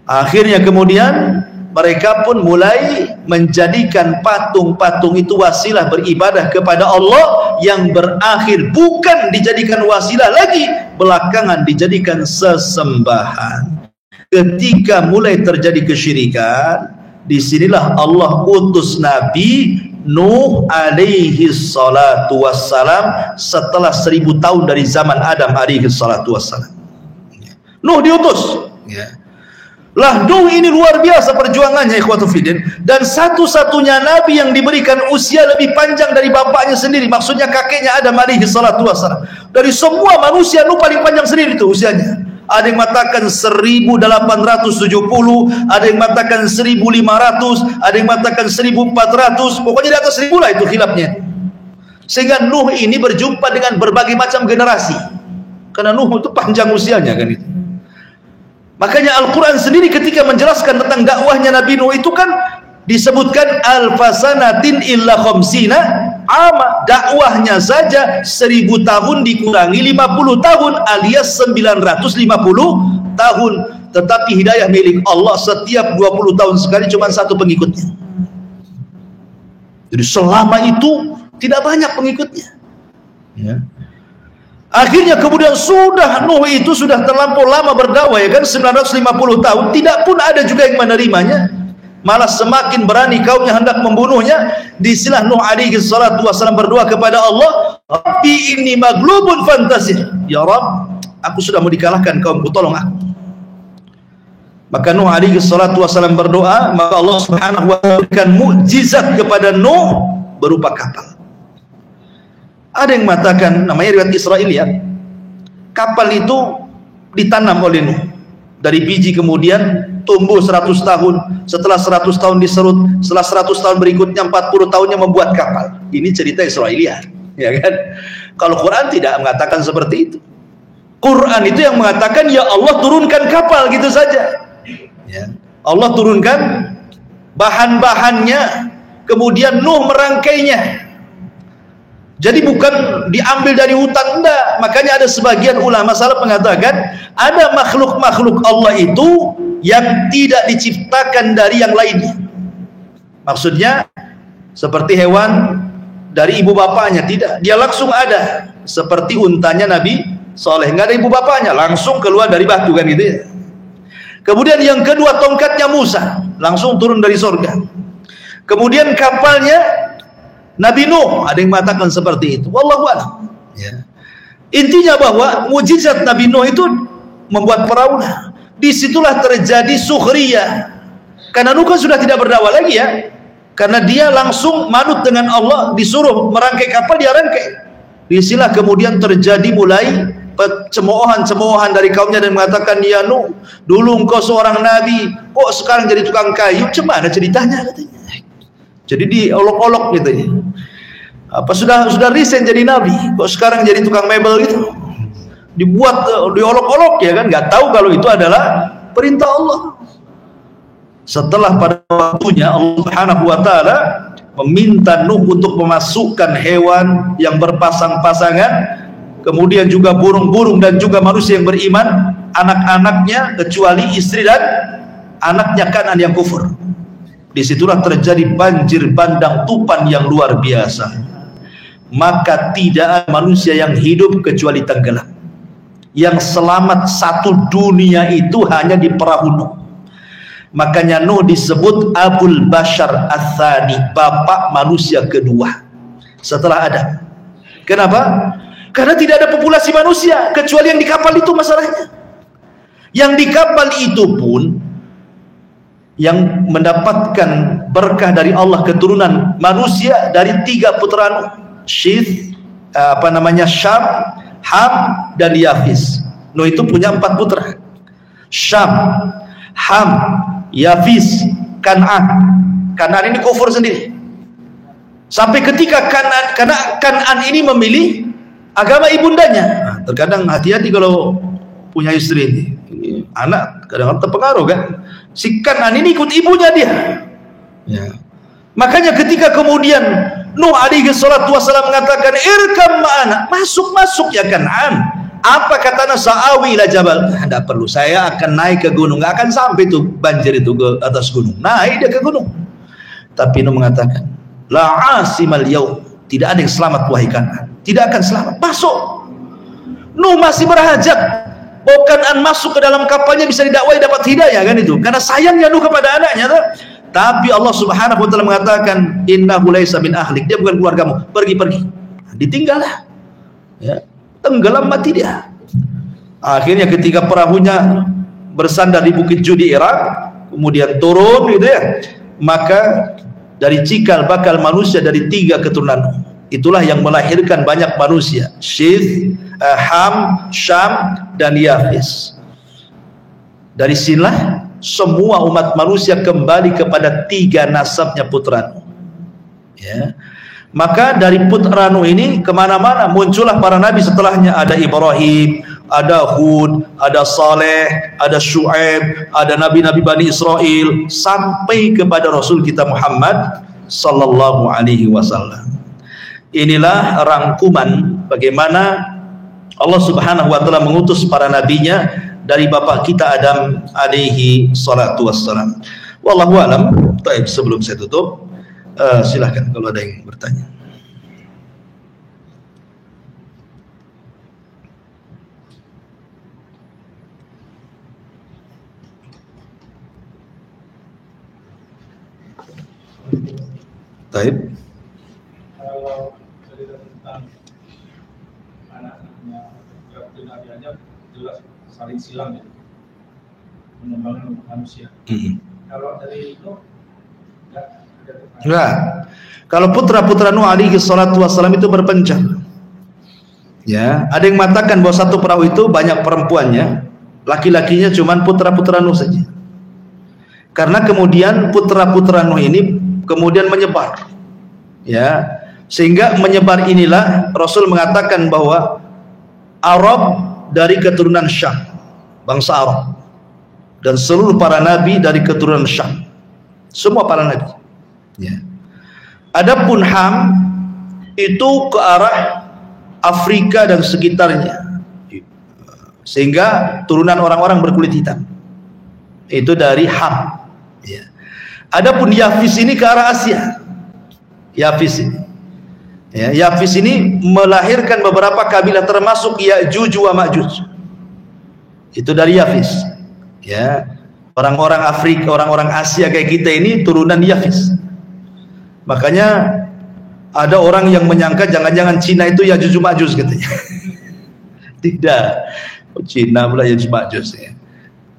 Akhirnya kemudian mereka pun mulai menjadikan patung-patung itu wasilah beribadah kepada Allah, yang berakhir bukan dijadikan wasilah lagi, belakangan dijadikan sesembahan. Ketika mulai terjadi kesyirikan, disinilah Allah utus Nabi Nuh alaihi salatu wassalam setelah 1000 tahun dari zaman Adam alaihi salatu wassalam. Nuh diutus, lah Nuh ini luar biasa perjuangannya, ikhwatu fiddin, dan satu-satunya nabi yang diberikan usia lebih panjang dari bapaknya sendiri, maksudnya kakeknya Adam alaihi salatu wassalam. Dari semua manusia Nuh paling panjang sendiri itu usianya. Ada yang mengatakan 1870, ada yang mengatakan 1500, ada yang mengatakan 1400, pokoknya di atas 1000 lah itu khilafnya. Sehingga Nuh ini berjumpa dengan berbagai macam generasi, karena Nuh itu panjang usianya kan itu. Makanya Al-Quran sendiri ketika menjelaskan tentang dakwahnya Nabi Nuh itu kan disebutkan alfasanatin illa khamsina ama, dakwahnya saja 1000 tahun dikurangi 50 tahun alias 950 tahun. Tetapi hidayah milik Allah, setiap 20 tahun sekali cuma satu pengikutnya. Jadi selama itu tidak banyak pengikutnya, ya. Akhirnya kemudian Nuh itu sudah terlampau lama berdakwah, ya kan, 950 tahun, tidak pun ada juga yang menerimanya, malah semakin berani kaumnya hendak membunuhnya. Disilah Nuh alaihi salatu wassalam berdoa kepada Allah, Rabbi inni maglubun fantasir, ya Rabb, aku sudah mau dikalahkan kaumku, tolong aku. Maka Nuh alaihi salatu wassalam berdoa, maka Allah subhanahu wa ta'ala berikan mukjizat kepada Nuh berupa kapal. Ada yang mengatakan, namanya riwayat Israiliyat, kapal itu ditanam oleh Nuh. Dari biji kemudian tumbuh 100 tahun, setelah 100 tahun diserut, setelah 100 tahun berikutnya 40 tahunnya membuat kapal. Ini cerita Israiliyat, ya kan? Kalau Quran tidak mengatakan seperti itu. Quran itu yang mengatakan, ya Allah turunkan kapal gitu saja, ya. Allah turunkan bahan-bahannya, kemudian Nuh merangkainya. Jadi bukan diambil dari hutan, enggak. Makanya ada sebagian ulama salaf mengatakan ada makhluk-makhluk Allah itu yang tidak diciptakan dari yang lainnya. Maksudnya seperti hewan dari ibu bapaknya, tidak, dia langsung ada. Seperti untanya Nabi Saleh, enggak ada ibu bapaknya, langsung keluar dari batu kan gitu ya. Kemudian yang kedua, tongkatnya Musa langsung turun dari surga. Kemudian kapalnya Nabi Nuh, ada yang mengatakan seperti itu, wallahu a'lam, ya. Intinya bahwa mujizat Nabi Nuh itu membuat perahu. Disitulah terjadi sukhriyah, karena Nuh kan sudah tidak berdakwah lagi, ya, karena dia langsung manut dengan Allah, disuruh merangkai kapal, dia rangkai. Disitulah kemudian terjadi mulai cemoohan dari kaumnya dan mengatakan, ya Nuh, dulu engkau seorang nabi, kok sekarang jadi tukang kayu, gimana ceritanya, katanya. Jadi diolok-olok gitu ya. Apa sudah resign jadi nabi, kok sekarang jadi tukang mebel gitu. Dibuat diolok-olok, ya kan, nggak tahu kalau itu adalah perintah Allah. Setelah pada waktunya Allah Subhanahu wa taala meminta Nuh untuk memasukkan hewan yang berpasang-pasangan, kemudian juga burung-burung dan juga manusia yang beriman, anak-anaknya kecuali istri dan anaknya Kanan yang kufur. Disitulah terjadi banjir bandang tupan yang luar biasa. Maka tidak ada manusia yang hidup kecuali tenggelam. Yang selamat satu dunia itu hanya di perahu Nuh. Makanya Nuh disebut Abul Bashar Ats-Tsani, bapak manusia kedua setelah Adam. Kenapa? Karena tidak ada populasi manusia kecuali yang di kapal itu masalahnya. Yang di kapal itu pun yang mendapatkan berkah dari Allah, keturunan manusia dari 3 putra Nuh, Syith, Syam, Ham, dan Yafis. Nuh itu punya 4 putra, Syam, Ham, Yafis, Kan'an. Kan'an ini kufur sendiri. Sampai ketika Kan'an ini memilih agama ibundanya. Terkadang hati-hati kalau punya istri ini anak kadang-kadang terpengaruh kan. Si Kan'an ini ikut ibunya dia, ya. Makanya ketika kemudian Nuh alaihi salatu wassalam mengatakan irkam ma'ana, masuk ya Kan'an, Apa kata Sa'awi ila jabal? Tidak perlu, saya akan naik ke gunung. Nggak akan sampai tuh banjir itu ke atas gunung. Naik dia ke gunung. Tapi Nuh mengatakan, la asimal yaum, tidak ada yang selamat wahai Kan'an. Tidak akan selamat. Masuk. Nuh masih berhajat. Kan'an masuk ke dalam kapalnya bisa didakwai dapat hidayah kan itu. Karena sayangnya Nuh kepada anaknya tuh. Tapi Allah Subhanahu wa taala mengatakan, innahu laisa min ahlik, dia bukan keluargamu, pergi-pergi. Ditinggallah. Ya, tenggelam mati dia. Akhirnya ketika perahunya bersandar di Bukit Judi Irak, kemudian turun gitu ya, maka dari cikal bakal manusia dari 3 keturunan, itulah yang melahirkan banyak manusia, Syith, Ham, Syam, dan Yafis. Dari sinilah semua umat manusia kembali kepada 3 nasabnya putra Nuh. Ya. Maka dari putra Nuh ini kemana-mana muncullah para nabi setelahnya. Ada Ibrahim, ada Hud, ada Saleh, ada Syuaib, ada nabi-nabi Bani Israel, sampai kepada Rasul kita Muhammad sallallahu alaihi wasallam. Inilah rangkuman bagaimana Allah Subhanahu wa taala mengutus para nabinya dari bapak kita Adam alaihi salatu wassalam. Wallahu alam. Baik, sebelum saya tutup, silahkan kalau ada yang bertanya. Baik. Kalau cerita tentang anak-anaknya Nabi Adam jelas saling silang ya, mengembangkan manusia. Kalau dari itu enggak. Kalau putra-putra Nuh alaihi salatu wassalam itu berpencar. Ya, ada yang mengatakan bahwa satu perahu itu banyak perempuannya, laki-lakinya cuman putra-putra Nuh saja. Karena kemudian putra-putra Nuh ini kemudian menyebar. Ya, sehingga menyebar inilah Rasul mengatakan bahwa Arab dari keturunan Syam, bangsa Arab, dan seluruh para nabi dari keturunan Syam. Semua para nabi. Ya. Adapun Ham itu ke arah Afrika dan sekitarnya, sehingga turunan orang-orang berkulit hitam itu dari Ham. Ya. Adapun Yafis ini ke arah Asia. Yafis ini, ya, Yafis ini melahirkan beberapa kabilah termasuk Ya'juj wa Ma'juj. Itu dari Yafis. Ya, orang-orang Afrika, orang-orang Asia kayak kita ini turunan Yafis. Makanya ada orang yang menyangka jangan-jangan Cina itu Ya'juj Ma'juj katanya. Tidak, Cina pula Ya'juj Ma'juj ya.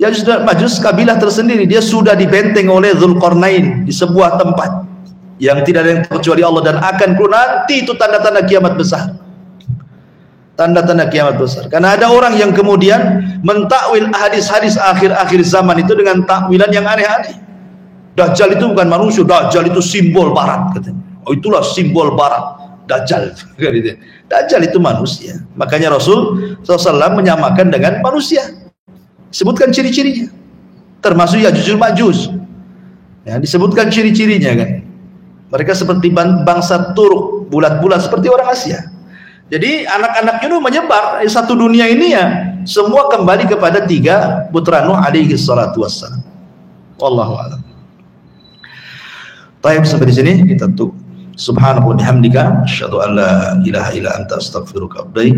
Ya'juj Ma'juj kabilah tersendiri, dia sudah dibenteng oleh Dzulqarnain di sebuah tempat yang tidak ada yang kecuali Allah, dan akan keluar nanti itu tanda-tanda kiamat besar. Tanda-tanda kiamat besar. Karena ada orang yang kemudian mentakwil hadis-hadis akhir-akhir zaman itu dengan takwilan yang aneh-aneh. Dajjal itu bukan manusia, Dajjal itu simbol barat katanya. Oh, itulah simbol barat, Dajjal. Dajjal itu manusia. Makanya Rasul SAW menyamakan dengan manusia. Sebutkan ciri-cirinya. Termasuk Ya'juj Ma'juj. Ya, disebutkan ciri-cirinya kan. Mereka seperti bangsa Turuk, bulat-bulat seperti orang Asia. Jadi anak-anaknya Nuh menyebar satu dunia ini ya, semua kembali kepada 3 putra Nuh alaihi salatu wassalam. Wallahu a'lam. Baik, sampai di sini kita tutup. Subhanahu wa bihamdika asyhadu an la ilaha illa anta astaghfiruka wa atubu ilaik.